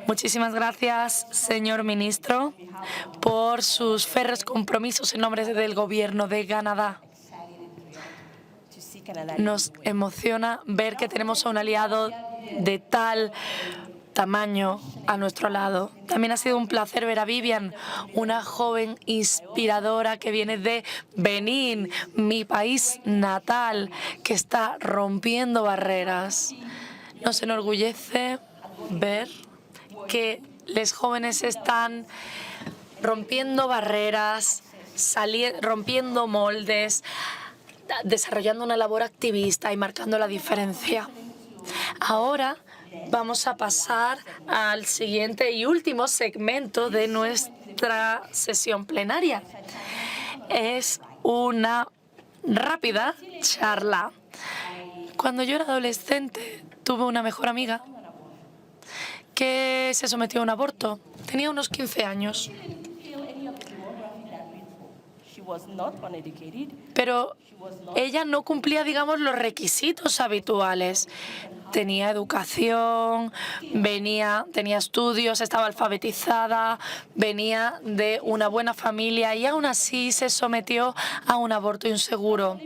Muchísimas gracias, señor ministro, por sus férreos compromisos en nombre del Gobierno de Canadá. To see Canada. Nos emociona ver que tenemos a un aliado de tal tamaño a nuestro lado. También ha sido un placer ver a Vivian, una joven inspiradora que viene de Benín, mi país natal, que está rompiendo barreras. Nos enorgullece ver que los jóvenes están rompiendo barreras, rompiendo moldes, desarrollando una labor activista y marcando la diferencia. Ahora vamos a pasar al siguiente y último segmento de nuestra sesión plenaria. Es una rápida charla. Cuando yo era adolescente, tuve una mejor amiga que se sometió a un aborto. Tenía unos 15 años. Pero ella no cumplía, digamos, los requisitos habituales. Tenía educación, tenía estudios, estaba alfabetizada, venía de una buena familia y aún así se sometió a un aborto inseguro.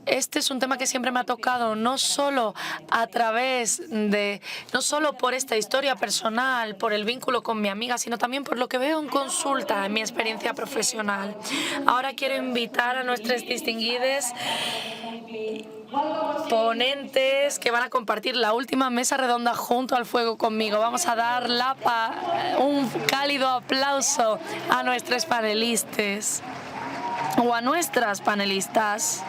Este es un tema que siempre me ha tocado, no solo por esta historia personal, por el vínculo con mi amiga, sino también por lo que veo en consulta, en mi experiencia profesional. Ahora quiero invitar a nuestros distinguidos ponentes que van a compartir la última mesa redonda junto al fuego conmigo. Vamos a dar un cálido aplauso a nuestros panelistas o a nuestras panelistas.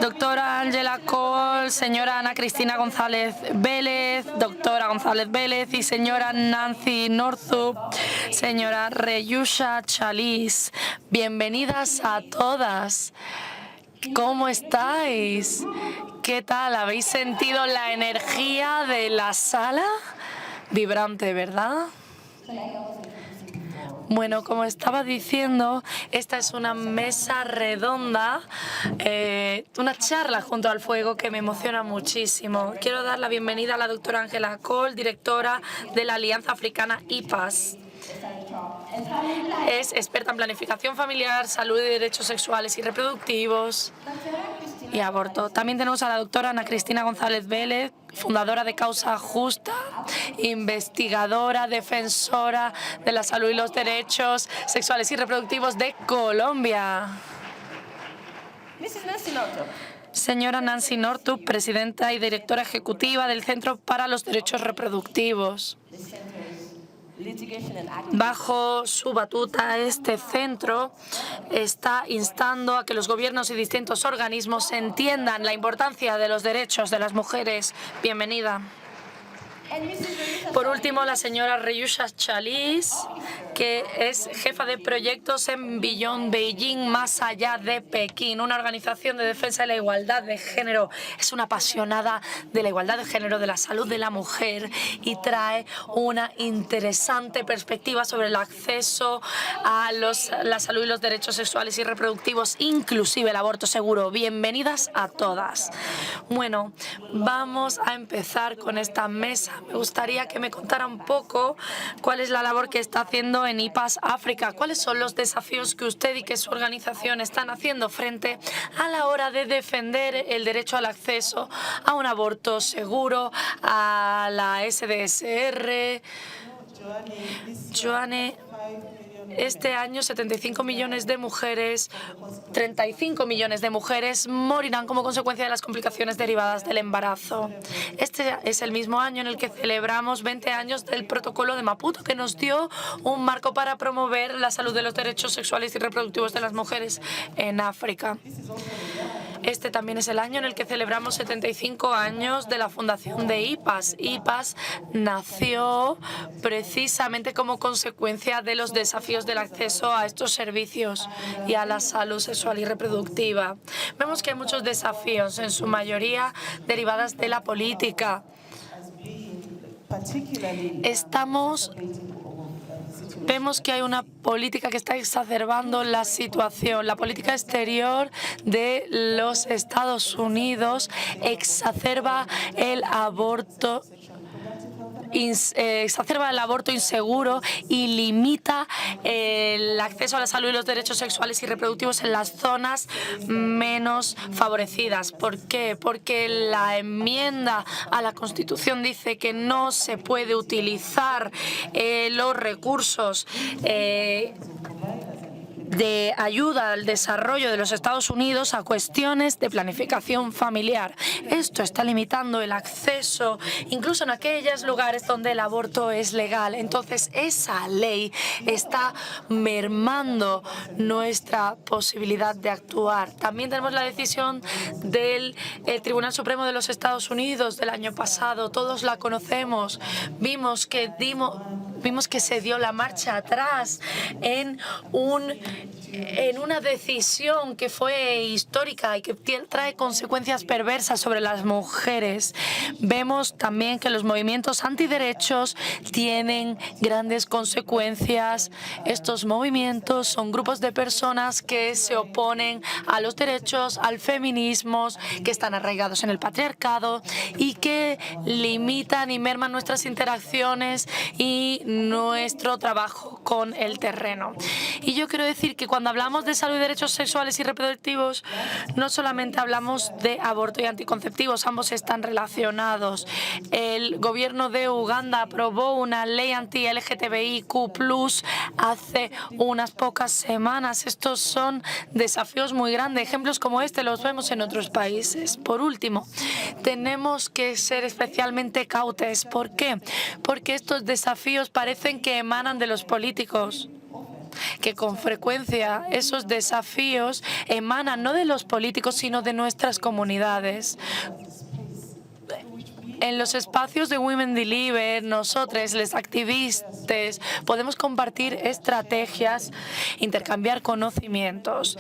Doctora Angela Cole, señora Ana Cristina González Vélez, doctora González Vélez y señora Nancy Northup, señora Reyusha Chalice. Bienvenidas a todas. ¿Cómo estáis? ¿Qué tal? ¿Habéis sentido la energía de la sala? Vibrante, ¿verdad? Bueno, como estaba diciendo, esta es una mesa redonda, una charla junto al fuego que me emociona muchísimo. Quiero dar la bienvenida a la doctora Angela Cole, directora de la Alianza Africana IPAS. Es experta en planificación familiar, salud y derechos sexuales y reproductivos y aborto. También tenemos a la doctora Ana Cristina González Vélez, fundadora de Causa Justa, investigadora, defensora de la salud y los derechos sexuales y reproductivos de Colombia. Señora Nancy Northup, presidenta y directora ejecutiva del Centro para los Derechos Reproductivos. Bajo su batuta, este centro está instando a que los gobiernos y distintos organismos entiendan la importancia de los derechos de las mujeres. Bienvenida. Por último, la señora Reyusha Chalice, que es jefa de proyectos en Beyond Beijing, más allá de Pekín, una organización de defensa de la igualdad de género. Es una apasionada de la igualdad de género, de la salud de la mujer y trae una interesante perspectiva sobre el acceso a la salud y los derechos sexuales y reproductivos, inclusive el aborto seguro. Bienvenidas a todas. Bueno, vamos a empezar con esta mesa. Me gustaría que me contara un poco cuál es la labor que está haciendo en IPAS África. ¿Cuáles son los desafíos que usted y que su organización están haciendo frente a la hora de defender el derecho al acceso a un aborto seguro, a la SDSR? Joanne, este año 75 millones de mujeres, 35 millones de mujeres morirán como consecuencia de las complicaciones derivadas del embarazo. Este es el mismo año en el que celebramos 20 años del protocolo de Maputo, que nos dio un marco para promover la salud de los derechos sexuales y reproductivos de las mujeres en África. Este también es el año en el que celebramos 75 años de la fundación de IPAS. IPAS nació precisamente como consecuencia de los desafíos del acceso a estos servicios y a la salud sexual y reproductiva. Vemos que hay muchos desafíos, en su mayoría derivadas de la política. Vemos que hay una política que está exacerbando la situación. La política exterior de los Estados Unidos exacerba el aborto inseguro y limita el acceso a la salud y los derechos sexuales y reproductivos en las zonas menos favorecidas. ¿Por qué? Porque la enmienda a la Constitución dice que no se puede utilizar los recursos de ayuda al desarrollo de los Estados Unidos a cuestiones de planificación familiar. Esto está limitando el acceso, incluso en aquellos lugares donde el aborto es legal. Entonces, esa ley está mermando nuestra posibilidad de actuar. También tenemos la decisión del Tribunal Supremo de los Estados Unidos del año pasado. Todos la conocemos. Vimos que se dio la marcha atrás en una decisión que fue histórica y que trae consecuencias perversas sobre las mujeres. Vemos también que los movimientos antiderechos tienen grandes consecuencias. Estos movimientos son grupos de personas que se oponen a los derechos, al feminismo, que están arraigados en el patriarcado y que limitan y merman nuestras interacciones y nuestro trabajo con el terreno. Y yo quiero decir que cuando hablamos de salud y derechos sexuales y reproductivos, no solamente hablamos de aborto y anticonceptivos, ambos están relacionados. El gobierno de Uganda aprobó una ley anti-LGTBIQ+ hace unas pocas semanas. Estos son desafíos muy grandes. Ejemplos como este los vemos en otros países. Por último, tenemos que ser especialmente cautos. ¿Por qué? Porque estos desafíos parecen que emanan de los políticos, que con frecuencia esos desafíos emanan no de los políticos, sino de nuestras comunidades. En los espacios de Women Deliver, nosotros, los activistas, podemos compartir estrategias, intercambiar conocimientos.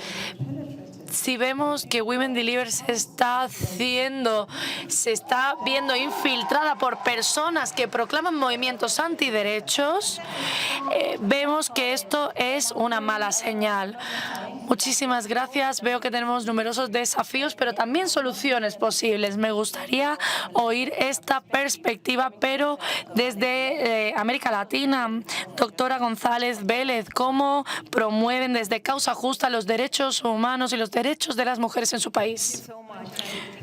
Si vemos que Women Deliver se está viendo infiltrada por personas que proclaman movimientos antiderechos, vemos que esto es una mala señal. Muchísimas gracias. Veo que tenemos numerosos desafíos, pero también soluciones posibles. Me gustaría oír esta perspectiva, pero desde América Latina. Doctora González Vélez, ¿cómo promueven desde Causa Justa los derechos humanos y los derechos de las mujeres en su país?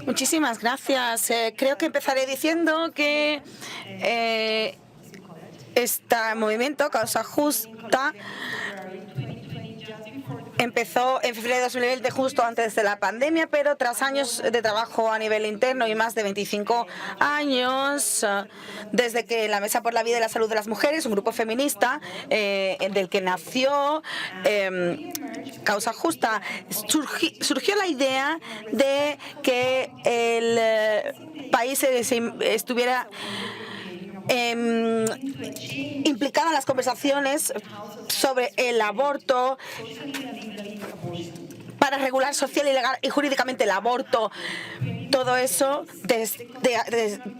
Muchísimas gracias. Creo que empezaré diciendo que este movimiento, Causa Justa, empezó en febrero de 2020, justo antes de la pandemia, pero tras años de trabajo a nivel interno y más de 25 años, desde que la Mesa por la Vida y la Salud de las Mujeres, un grupo feminista del que nació Causa Justa, surgió la idea de que el país estuviera implicada en las conversaciones sobre el aborto para regular social y legal y jurídicamente el aborto. Todo eso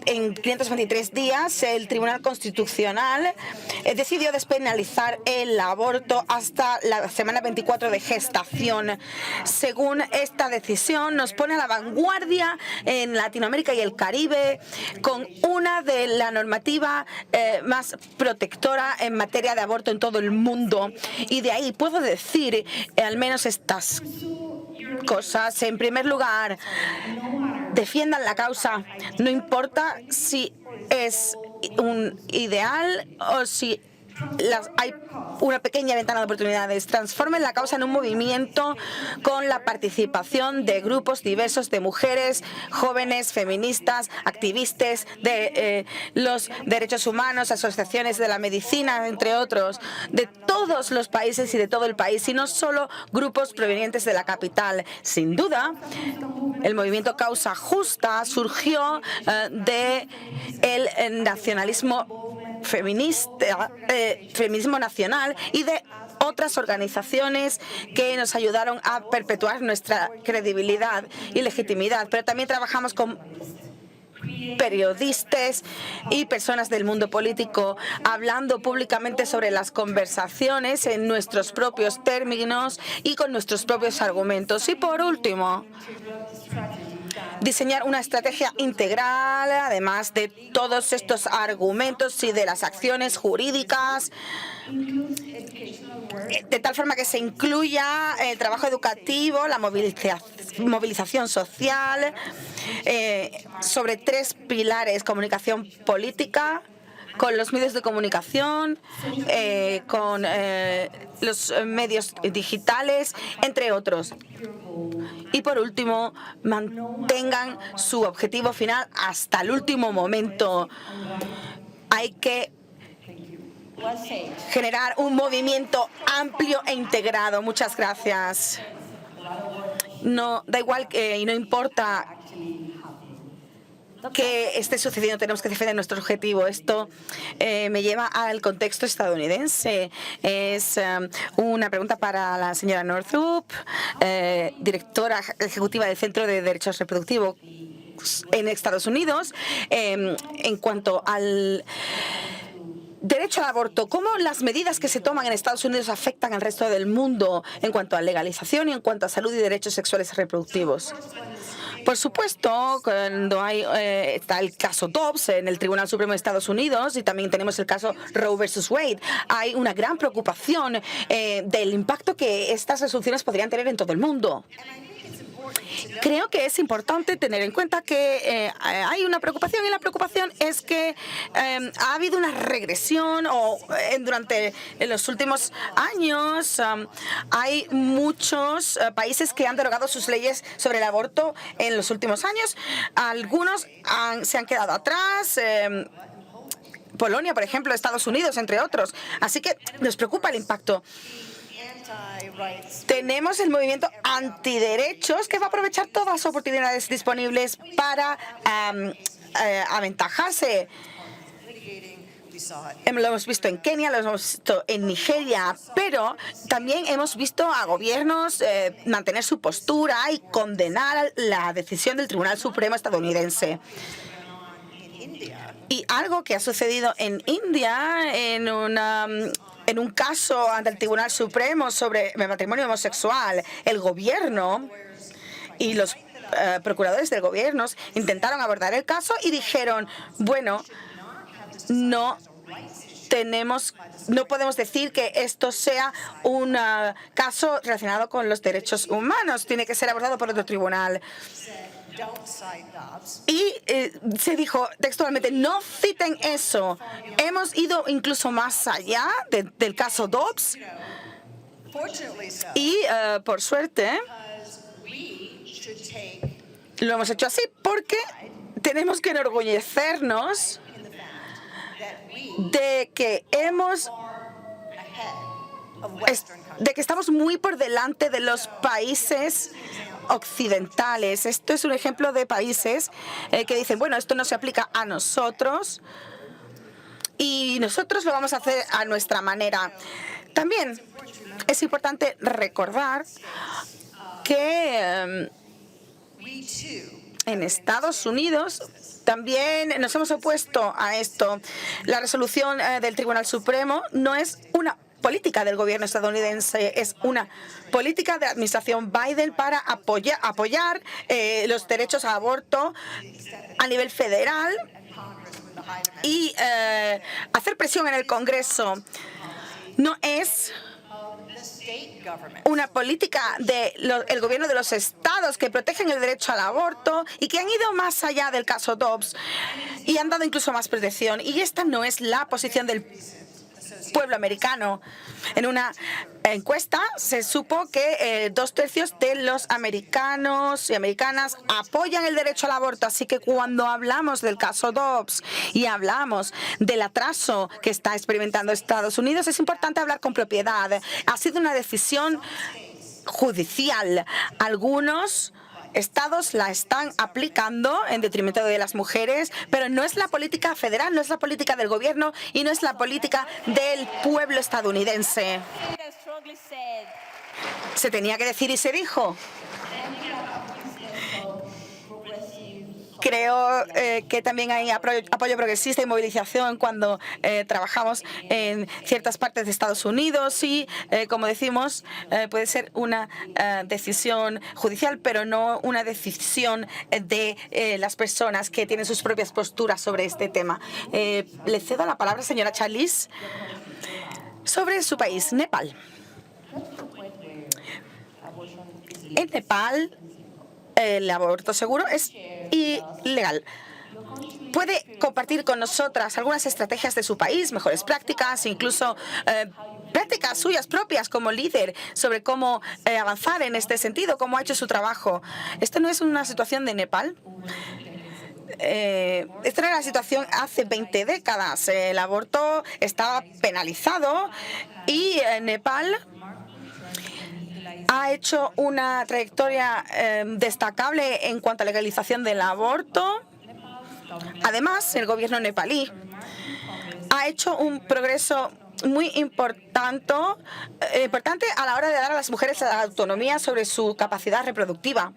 en 523 días el Tribunal Constitucional decidió despenalizar el aborto hasta la semana 24 de gestación. Según esta decisión, nos pone a la vanguardia en Latinoamérica y el Caribe con una de la normativa más protectora en materia de aborto en todo el mundo. Y de ahí puedo decir al menos estas cosas. En primer lugar, defiendan la causa, no importa si es un ideal o si hay una pequeña ventana de oportunidades. Transformen la causa en un movimiento con la participación de grupos diversos de mujeres, jóvenes, feministas, activistas de los derechos humanos, asociaciones de la medicina, entre otros, de todos los países y de todo el país, y no solo grupos provenientes de la capital. Sin duda, el movimiento Causa Justa surgió del nacionalismo feminista, feminismo nacional y de otras organizaciones que nos ayudaron a perpetuar nuestra credibilidad y legitimidad. Pero también trabajamos con periodistas y personas del mundo político, hablando públicamente sobre las conversaciones en nuestros propios términos y con nuestros propios argumentos. Y por último, diseñar una estrategia integral, además de todos estos argumentos y de las acciones jurídicas, de tal forma que se incluya el trabajo educativo, la movilización social, sobre tres pilares: comunicación política, con los medios de comunicación, con los medios digitales, entre otros. Y por último, mantengan su objetivo final hasta el último momento. Hay que Well said. generar un movimiento amplio e integrado. Muchas gracias. No, da igual y no importa que esté sucediendo, tenemos que defender nuestro objetivo. Esto me lleva al contexto estadounidense. Es una pregunta para la señora Northup, directora ejecutiva del Centro de Derechos Reproductivos en Estados Unidos, en cuanto al derecho al aborto. ¿Cómo las medidas que se toman en Estados Unidos afectan al resto del mundo en cuanto a legalización y en cuanto a salud y derechos sexuales y reproductivos? Por supuesto, cuando está el caso Dobbs en el Tribunal Supremo de Estados Unidos y también tenemos el caso Roe versus Wade, hay una gran preocupación del impacto que estas resoluciones podrían tener en todo el mundo. Creo que es importante tener en cuenta que hay una preocupación y la preocupación es que ha habido una regresión durante los últimos años. Hay muchos países que han derogado sus leyes sobre el aborto en los últimos años. Algunos se han quedado atrás. Polonia, por ejemplo, Estados Unidos, entre otros. Así que nos preocupa el impacto. Tenemos el movimiento antiderechos que va a aprovechar todas las oportunidades disponibles para aventajarse. Lo hemos visto en Kenia, lo hemos visto en Nigeria, pero también hemos visto a gobiernos mantener su postura y condenar la decisión del Tribunal Supremo estadounidense. Y algo que ha sucedido en India en un caso ante el Tribunal Supremo sobre el matrimonio homosexual, el gobierno y los procuradores del gobierno intentaron abordar el caso y dijeron, bueno, no podemos decir que esto sea un caso relacionado con los derechos humanos, tiene que ser abordado por otro tribunal. Y se dijo textualmente, no citen eso. Hemos ido incluso más allá del caso Dobbs. Y por suerte, lo hemos hecho así porque tenemos que enorgullecernos de que estamos muy por delante de los países occidentales. Esto es un ejemplo de países que dicen, bueno, esto no se aplica a nosotros y nosotros lo vamos a hacer a nuestra manera. También es importante recordar que en Estados Unidos también nos hemos opuesto a esto. La resolución del Tribunal Supremo no es una política del gobierno estadounidense, es una política de la administración Biden para apoyar los derechos a aborto a nivel federal y hacer presión en el Congreso. No es una política del gobierno de los estados que protegen el derecho al aborto y que han ido más allá del caso Dobbs y han dado incluso más protección. Y esta no es la posición del pueblo americano. En una encuesta se supo que 2/3 de los americanos y americanas apoyan el derecho al aborto. Así que cuando hablamos del caso Dobbs y hablamos del atraso que está experimentando Estados Unidos, es importante hablar con propiedad. Ha sido una decisión judicial. Algunos estados la están aplicando en detrimento de las mujeres, pero no es la política federal, no es la política del gobierno y no es la política del pueblo estadounidense. Se tenía que decir y se dijo. Creo que también hay apoyo progresista y movilización cuando trabajamos en ciertas partes de Estados Unidos y, como decimos, puede ser una decisión judicial, pero no una decisión de las personas que tienen sus propias posturas sobre este tema. Le cedo la palabra, señora Chalice, sobre su país, Nepal. En Nepal, el aborto seguro es ilegal. puede compartir con nosotras algunas estrategias de su país, mejores prácticas, incluso prácticas suyas propias como líder sobre cómo avanzar en este sentido, cómo ha hecho su trabajo. Esto no es una situación de Nepal. Esta era la situación hace 20 décadas. El aborto estaba penalizado y Nepal ha hecho una trayectoria destacable en cuanto a legalización del aborto. Además, el gobierno nepalí ha hecho un progreso muy importante a la hora de dar a las mujeres la autonomía sobre su capacidad reproductiva.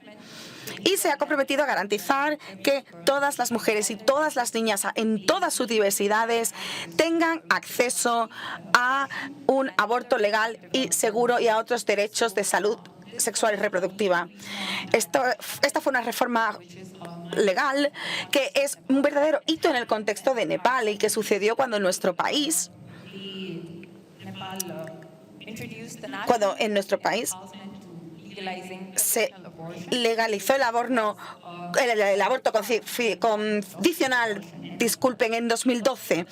Y se ha comprometido a garantizar que todas las mujeres y todas las niñas, en todas sus diversidades, tengan acceso a un aborto legal y seguro y a otros derechos de salud sexual y reproductiva. Esta fue una reforma legal que es un verdadero hito en el contexto de Nepal y que sucedió cuando en nuestro país se legalizó el aborto condicional, en 2012.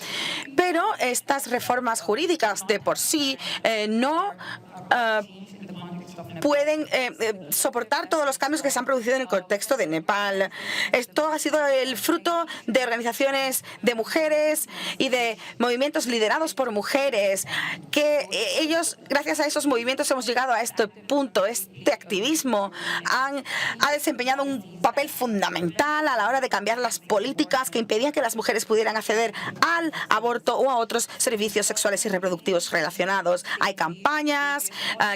Pero estas reformas jurídicas de por sí no pueden soportar todos los cambios que se han producido en el contexto de Nepal. Esto ha sido el fruto de organizaciones de mujeres y de movimientos liderados por mujeres, que gracias a esos movimientos hemos llegado a este punto. Este activismo ha desempeñado un papel fundamental a la hora de cambiar las políticas que impedían que las mujeres pudieran acceder al aborto o a otros servicios sexuales y reproductivos relacionados. Hay campañas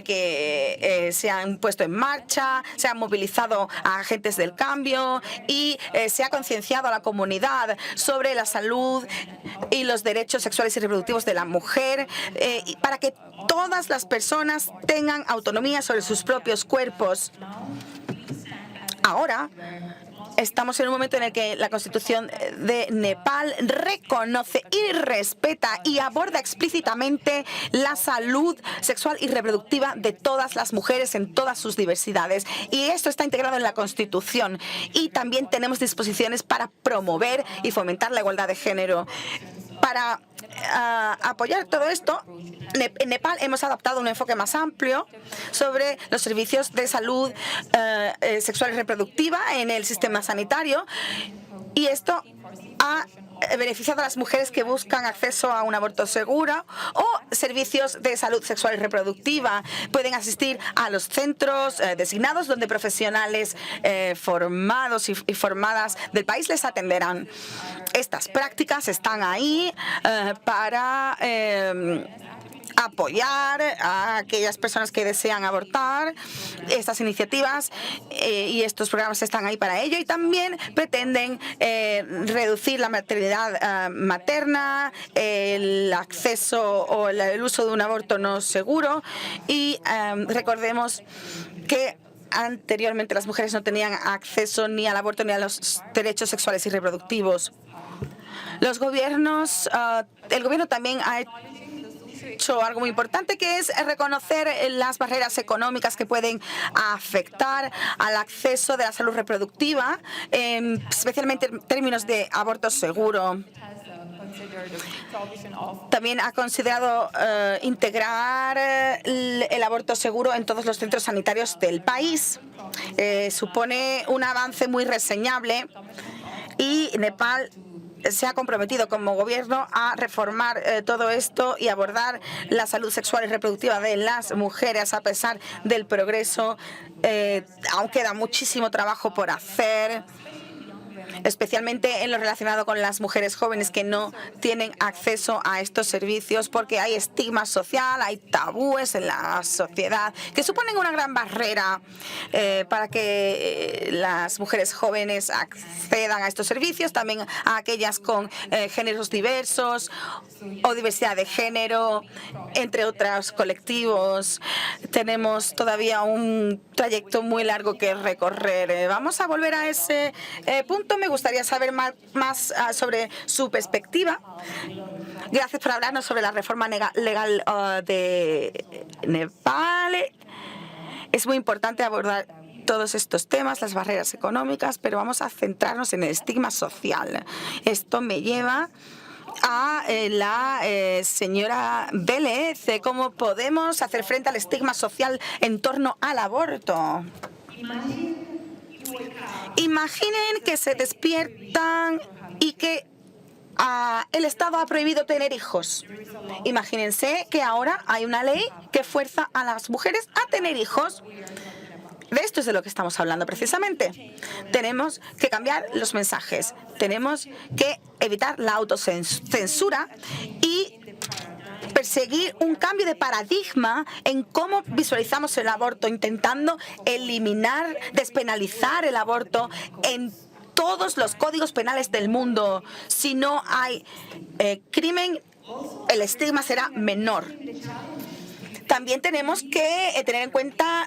que se han puesto en marcha, se han movilizado a agentes del cambio y se ha concienciado a la comunidad sobre la salud y los derechos sexuales y reproductivos de la mujer para que todas las personas tengan autonomía sobre sus propios cuerpos. Ahora estamos en un momento en el que la Constitución de Nepal reconoce y respeta y aborda explícitamente la salud sexual y reproductiva de todas las mujeres en todas sus diversidades. Y esto está integrado en la Constitución. Y también tenemos disposiciones para promover y fomentar la igualdad de género. Para apoyar todo esto, en Nepal hemos adoptado un enfoque más amplio sobre los servicios de salud sexual y reproductiva en el sistema sanitario, y esto ha beneficiado a las mujeres que buscan acceso a un aborto seguro o servicios de salud sexual y reproductiva. Pueden asistir a los centros designados donde profesionales formados y formadas del país les atenderán. Estas prácticas están ahí para apoyar a aquellas personas que desean abortar. Estas iniciativas y estos programas están ahí para ello, y también pretenden reducir la maternidad materna, el acceso o el uso de un aborto no seguro. Y recordemos que anteriormente las mujeres no tenían acceso ni al aborto ni a los derechos sexuales y reproductivos. El gobierno también ha hecho algo muy importante, que es reconocer las barreras económicas que pueden afectar al acceso de la salud reproductiva, especialmente en términos de aborto seguro. También ha considerado integrar el aborto seguro en todos los centros sanitarios del país. Supone un avance muy reseñable, y Nepal se ha comprometido como gobierno a reformar todo esto y abordar la salud sexual y reproductiva de las mujeres. A pesar del progreso, aún queda muchísimo trabajo por hacer, especialmente en lo relacionado con las mujeres jóvenes que no tienen acceso a estos servicios, porque hay estigma social, hay tabúes en la sociedad que suponen una gran barrera para que las mujeres jóvenes accedan a estos servicios, también a aquellas con géneros diversos o diversidad de género, entre otros colectivos. Tenemos todavía un trayecto muy largo que recorrer. Vamos a volver a ese punto. Me gustaría saber más sobre su perspectiva. Gracias por hablarnos sobre la reforma legal de Nepal. Es muy importante abordar todos estos temas, las barreras económicas, pero vamos a centrarnos en el estigma social. Esto me lleva a la señora Vélez, cómo podemos hacer frente al estigma social en torno al aborto. Imaginen que se despiertan y que el Estado ha prohibido tener hijos. Imagínense que ahora hay una ley que fuerza a las mujeres a tener hijos. De esto es de lo que estamos hablando precisamente. Tenemos que cambiar los mensajes. Tenemos que evitar la autocensura y perseguir un cambio de paradigma en cómo visualizamos el aborto, intentando eliminar, despenalizar el aborto en todos los códigos penales del mundo. Si no hay crimen, el estigma será menor. También tenemos que tener en cuenta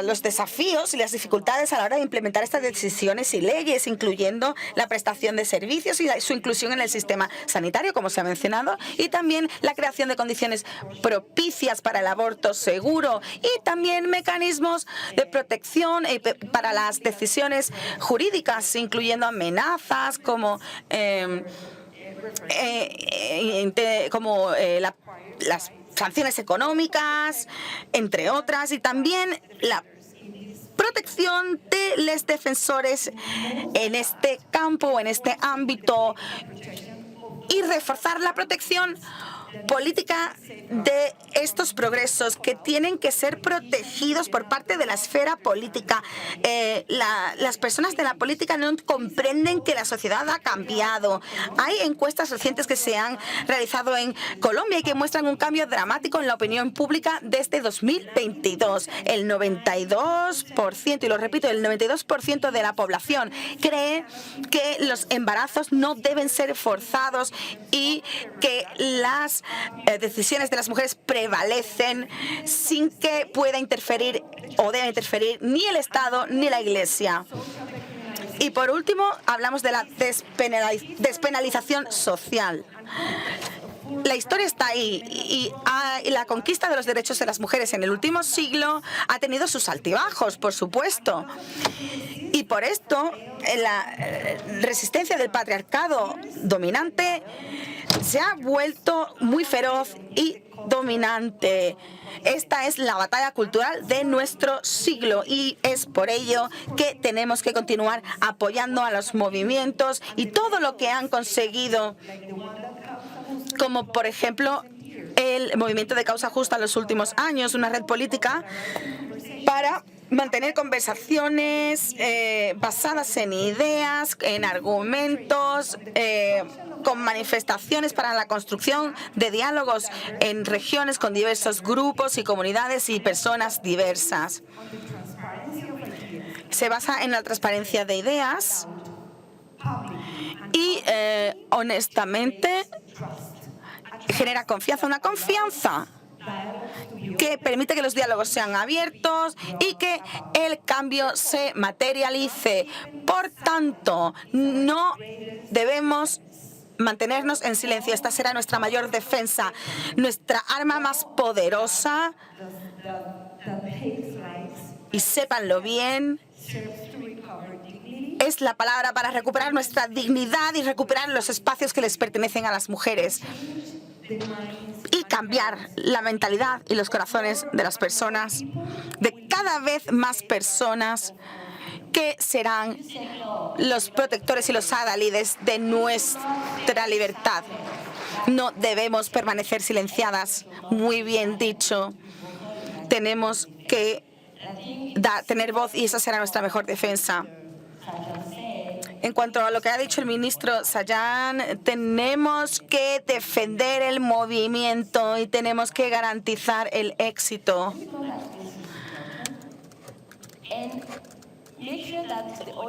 los desafíos y las dificultades a la hora de implementar estas decisiones y leyes, incluyendo la prestación de servicios y su inclusión en el sistema sanitario, como se ha mencionado, y también la creación de condiciones propicias para el aborto seguro y también mecanismos de protección para las decisiones jurídicas, incluyendo amenazas como las sanciones económicas, entre otras, y también la protección de los defensores en este campo, en este ámbito, y reforzar la protección política de estos progresos que tienen que ser protegidos por parte de la esfera política. Las personas de la política no comprenden que la sociedad ha cambiado. Hay encuestas recientes que se han realizado en Colombia y que muestran un cambio dramático en la opinión pública desde 2022. El 92%, y lo repito, el 92% de la población cree que los embarazos no deben ser forzados y que las decisiones de las mujeres prevalecen sin que pueda interferir o deba interferir ni el Estado ni la Iglesia. Y por último, hablamos de la despenalización social. La historia está ahí y la conquista de los derechos de las mujeres en el último siglo ha tenido sus altibajos, por supuesto. Y por esto, la resistencia del patriarcado dominante se ha vuelto muy feroz y dominante. Esta es la batalla cultural de nuestro siglo y es por ello que tenemos que continuar apoyando a los movimientos y todo lo que han conseguido, como por ejemplo el movimiento de causa justa en los últimos años, una red política para mantener conversaciones basadas en ideas, en argumentos, con manifestaciones para la construcción de diálogos en regiones con diversos grupos y comunidades y personas diversas. Se basa en la transparencia de ideas y, honestamente, genera confianza, una confianza que permite que los diálogos sean abiertos y que el cambio se materialice. Por tanto, no debemos mantenernos en silencio. Esta será nuestra mayor defensa, nuestra arma más poderosa. Y sépanlo bien, es la palabra para recuperar nuestra dignidad y recuperar los espacios que les pertenecen a las mujeres. Y cambiar la mentalidad y los corazones de las personas, de cada vez más personas que serán los protectores y los adalides de nuestra libertad. No debemos permanecer silenciadas, muy bien dicho. Tenemos que tener voz y esa será nuestra mejor defensa. En cuanto a lo que ha dicho el ministro Sayán, tenemos que defender el movimiento y tenemos que garantizar el éxito.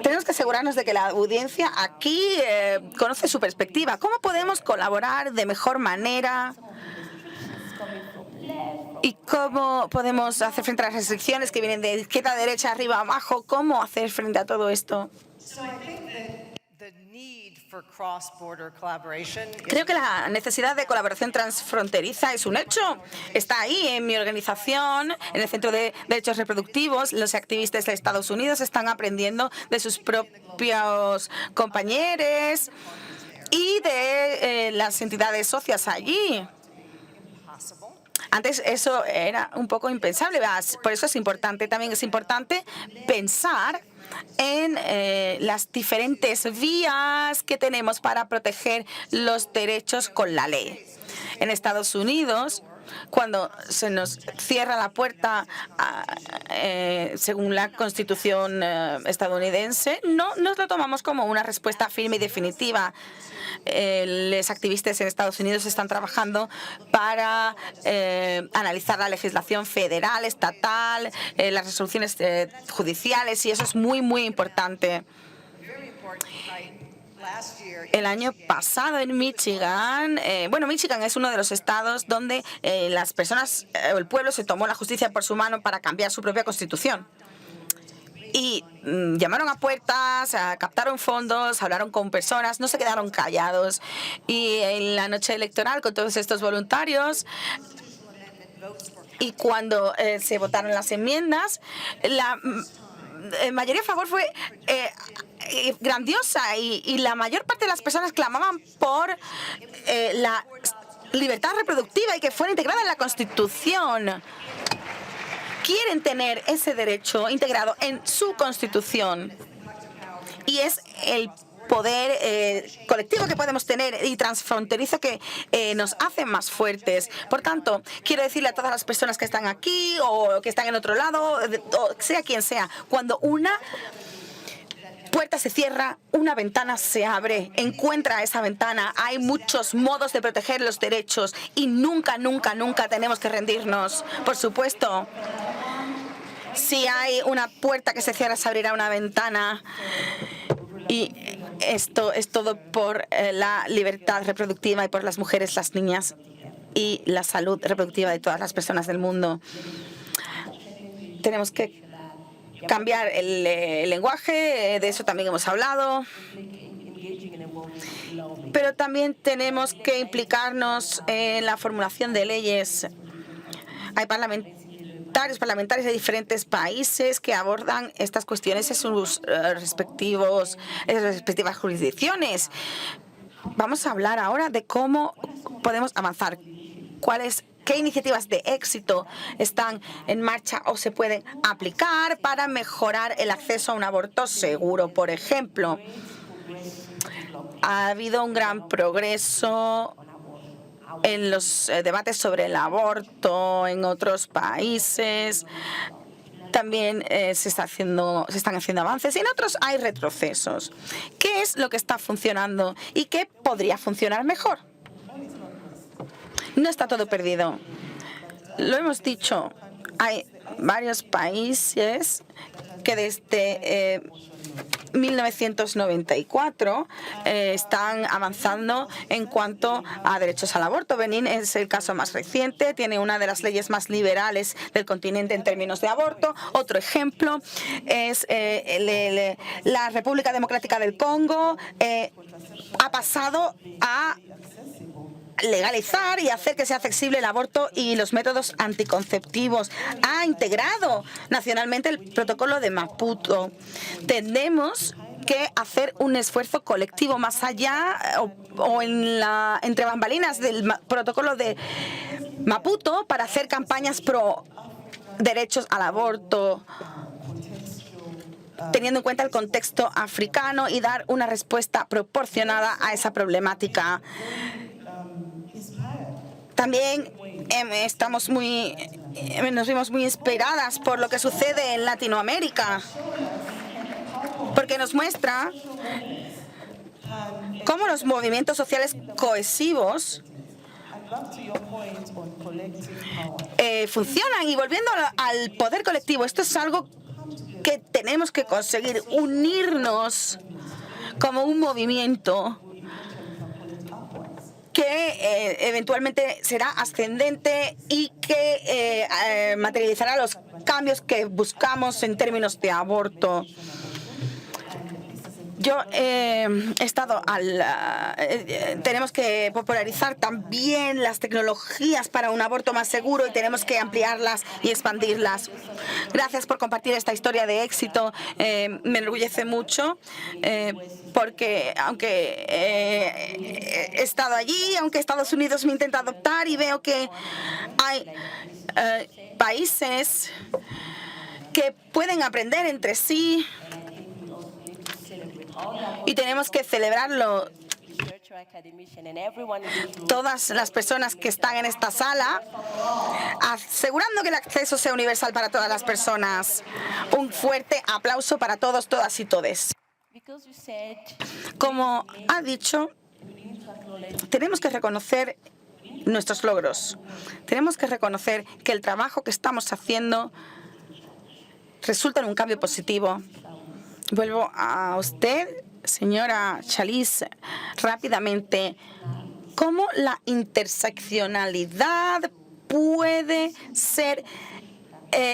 Tenemos que asegurarnos de que la audiencia aquí conoce su perspectiva. ¿Cómo podemos colaborar de mejor manera? ¿Y cómo podemos hacer frente a las restricciones que vienen de izquierda a derecha, arriba a abajo? ¿Cómo hacer frente a todo esto? Creo que la necesidad de colaboración transfronteriza es un hecho. Está ahí en mi organización, en el Centro de Derechos Reproductivos. Los activistas de Estados Unidos están aprendiendo de sus propios compañeros y de las entidades socias allí. Antes eso era un poco impensable, por eso es importante. También es importante pensar en las diferentes vías que tenemos para proteger los derechos con la ley. En Estados Unidos, cuando se nos cierra la puerta según la Constitución estadounidense, no nos lo tomamos como una respuesta firme y definitiva. Los activistas en Estados Unidos están trabajando para analizar la legislación federal, estatal, las resoluciones judiciales, y eso es muy, muy importante. El año pasado en Michigan, Michigan es uno de los estados donde las personas o el pueblo se tomó la justicia por su mano para cambiar su propia constitución. Y llamaron a puertas, captaron fondos, hablaron con personas, no se quedaron callados. Y en la noche electoral, con todos estos voluntarios, y cuando se votaron las enmiendas, la mayoría a favor fue grandiosa, y la mayor parte de las personas clamaban por la libertad reproductiva y que fuera integrada en la Constitución. Quieren tener ese derecho integrado en su Constitución, y es el poder colectivo que podemos tener y transfronterizo que nos hace más fuertes. Por tanto, quiero decirle a todas las personas que están aquí o que están en otro lado, o sea quien sea, cuando una puerta se cierra, una ventana se abre. Encuentra esa ventana. Hay muchos modos de proteger los derechos y nunca, nunca, nunca tenemos que rendirnos. Por supuesto, si hay una puerta que se cierra, se abrirá una ventana. Y esto es todo por la libertad reproductiva y por las mujeres, las niñas y la salud reproductiva de todas las personas del mundo. Tenemos que cambiar el lenguaje, de eso también hemos hablado, pero también tenemos que implicarnos en la formulación de leyes. Hay parlamentarios de diferentes países que abordan estas cuestiones en sus respectivas jurisdicciones. Vamos a hablar ahora de cómo podemos avanzar, qué iniciativas de éxito están en marcha o se pueden aplicar para mejorar el acceso a un aborto seguro. Por ejemplo, ha habido un gran progreso en los debates sobre el aborto en otros países. También se están haciendo avances, y en otros hay retrocesos. ¿Qué es lo que está funcionando y qué podría funcionar mejor? No está todo perdido. Lo hemos dicho, hay varios países que desde 1994 están avanzando en cuanto a derechos al aborto. Benín es el caso más reciente, tiene una de las leyes más liberales del continente en términos de aborto. Otro ejemplo es la República Democrática del Congo. Ha pasado a legalizar y hacer que sea accesible el aborto y los métodos anticonceptivos. Ha integrado nacionalmente el protocolo de Maputo. Tenemos que hacer un esfuerzo colectivo más allá o entre bambalinas del protocolo de Maputo para hacer campañas pro derechos al aborto, teniendo en cuenta el contexto africano, y dar una respuesta proporcionada a esa problemática. También nos vimos muy inspiradas por lo que sucede en Latinoamérica, porque nos muestra cómo los movimientos sociales cohesivos funcionan. Y volviendo al poder colectivo, esto es algo que tenemos que conseguir, unirnos como un movimiento que eventualmente será ascendente y que materializará los cambios que buscamos en términos de aborto. Yo he estado tenemos que popularizar también las tecnologías para un aborto más seguro y tenemos que ampliarlas y expandirlas. Gracias por compartir esta historia de éxito. Me enorgullece mucho porque aunque he estado allí, aunque Estados Unidos me intenta adoptar y veo que hay países que pueden aprender entre sí y tenemos que celebrarlo. Todas las personas que están en esta sala, asegurando que el acceso sea universal para todas las personas. Un fuerte aplauso para todos, todas y todes. Como ha dicho, tenemos que reconocer nuestros logros. Tenemos que reconocer que el trabajo que estamos haciendo resulta en un cambio positivo. Vuelvo a usted, señora Chalice, rápidamente. ¿Cómo la interseccionalidad puede ser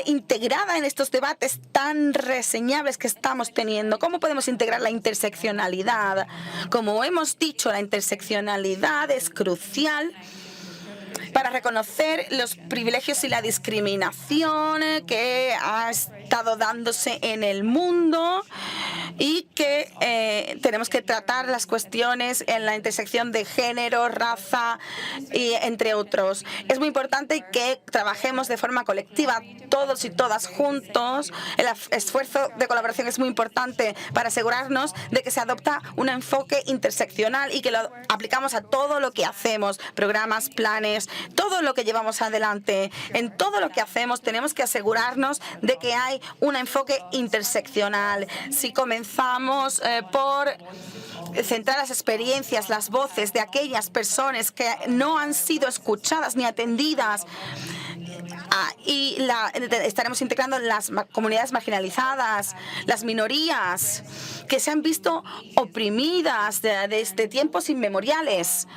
integrada en estos debates tan reseñables que estamos teniendo? ¿Cómo podemos integrar la interseccionalidad? Como hemos dicho, la interseccionalidad es crucial para reconocer los privilegios y la discriminación que ha estado dándose en el mundo y que tenemos que tratar las cuestiones en la intersección de género, raza y entre otros. Es muy importante que trabajemos de forma colectiva, todos y todas juntos. El esfuerzo de colaboración es muy importante para asegurarnos de que se adopta un enfoque interseccional y que lo aplicamos a todo lo que hacemos, programas, planes, todo lo que llevamos adelante. En todo lo que hacemos tenemos que asegurarnos de que hay un enfoque interseccional. Si comenzamos por centrar las experiencias, las voces de aquellas personas que no han sido escuchadas ni atendidas, y estaremos integrando las comunidades marginalizadas, las minorías que se han visto oprimidas desde tiempos inmemoriales.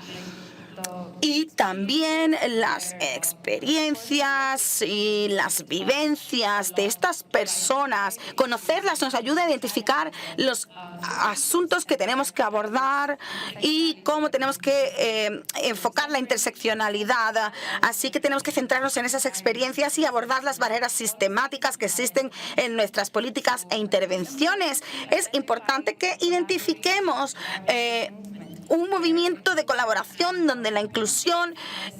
Y también las experiencias y las vivencias de estas personas. Conocerlas nos ayuda a identificar los asuntos que tenemos que abordar y cómo tenemos que enfocar la interseccionalidad. Así que tenemos que centrarnos en esas experiencias y abordar las barreras sistemáticas que existen en nuestras políticas e intervenciones. Es importante que identifiquemos un movimiento de colaboración donde la inclusión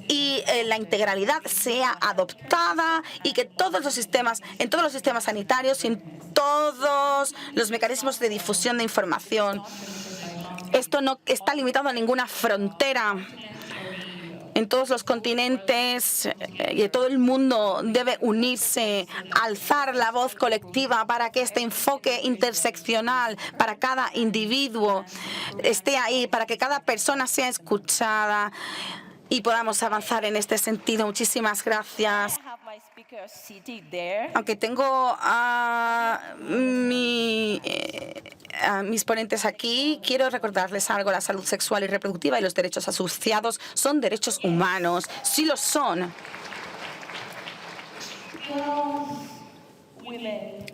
y la integralidad sea adoptada y que en todos los sistemas sanitarios y en todos los mecanismos de difusión de información. Esto no está limitado a ninguna frontera. En todos los continentes y todo el mundo debe unirse, alzar la voz colectiva para que este enfoque interseccional para cada individuo esté ahí, para que cada persona sea escuchada y podamos avanzar en este sentido. Muchísimas gracias. Aunque tengo a mis ponentes aquí, quiero recordarles algo. La salud sexual y reproductiva y los derechos asociados son derechos humanos. Sí lo son.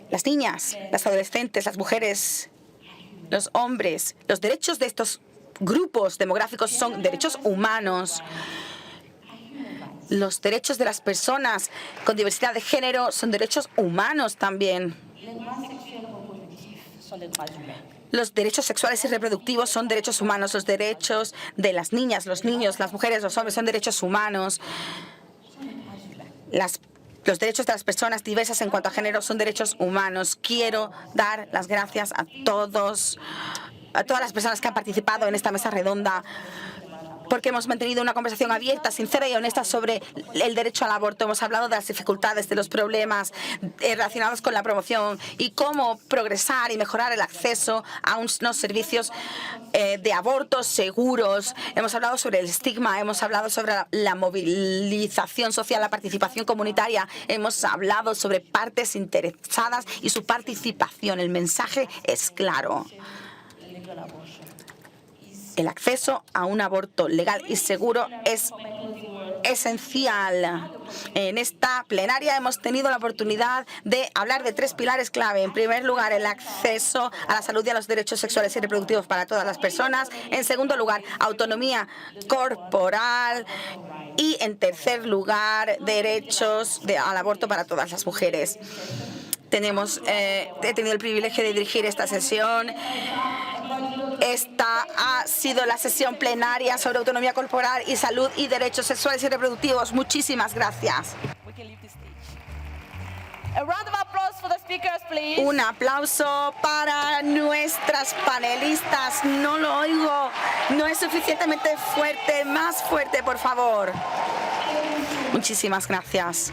Las niñas, las adolescentes, las mujeres, los hombres, los derechos de estos grupos demográficos son derechos humanos. Los derechos de las personas con diversidad de género son derechos humanos también. Los derechos sexuales y reproductivos son derechos humanos. Los derechos de las niñas, los niños, las mujeres, los hombres son derechos humanos. Los derechos de las personas diversas en cuanto a género son derechos humanos. Quiero dar las gracias a todas las personas que han participado en esta mesa redonda, porque hemos mantenido una conversación abierta, sincera y honesta sobre el derecho al aborto. Hemos hablado de las dificultades, de los problemas relacionados con la promoción y cómo progresar y mejorar el acceso a unos servicios de abortos seguros. Hemos hablado sobre el estigma, hemos hablado sobre la movilización social, la participación comunitaria. Hemos hablado sobre partes interesadas y su participación. El mensaje es claro. El acceso a un aborto legal y seguro es esencial. En esta plenaria hemos tenido la oportunidad de hablar de 3 pilares clave. En primer lugar, el acceso a la salud y a los derechos sexuales y reproductivos para todas las personas. En segundo lugar, autonomía corporal. Y en tercer lugar, derechos al aborto para todas las mujeres. He tenido el privilegio de dirigir esta sesión. Esta ha sido la sesión plenaria sobre autonomía corporal y salud y derechos sexuales y reproductivos. Muchísimas gracias. We can leave the stage. A round of applause for the speakers, please. Un aplauso para nuestras panelistas. No lo oigo. No es suficientemente fuerte. Más fuerte, por favor. Muchísimas gracias.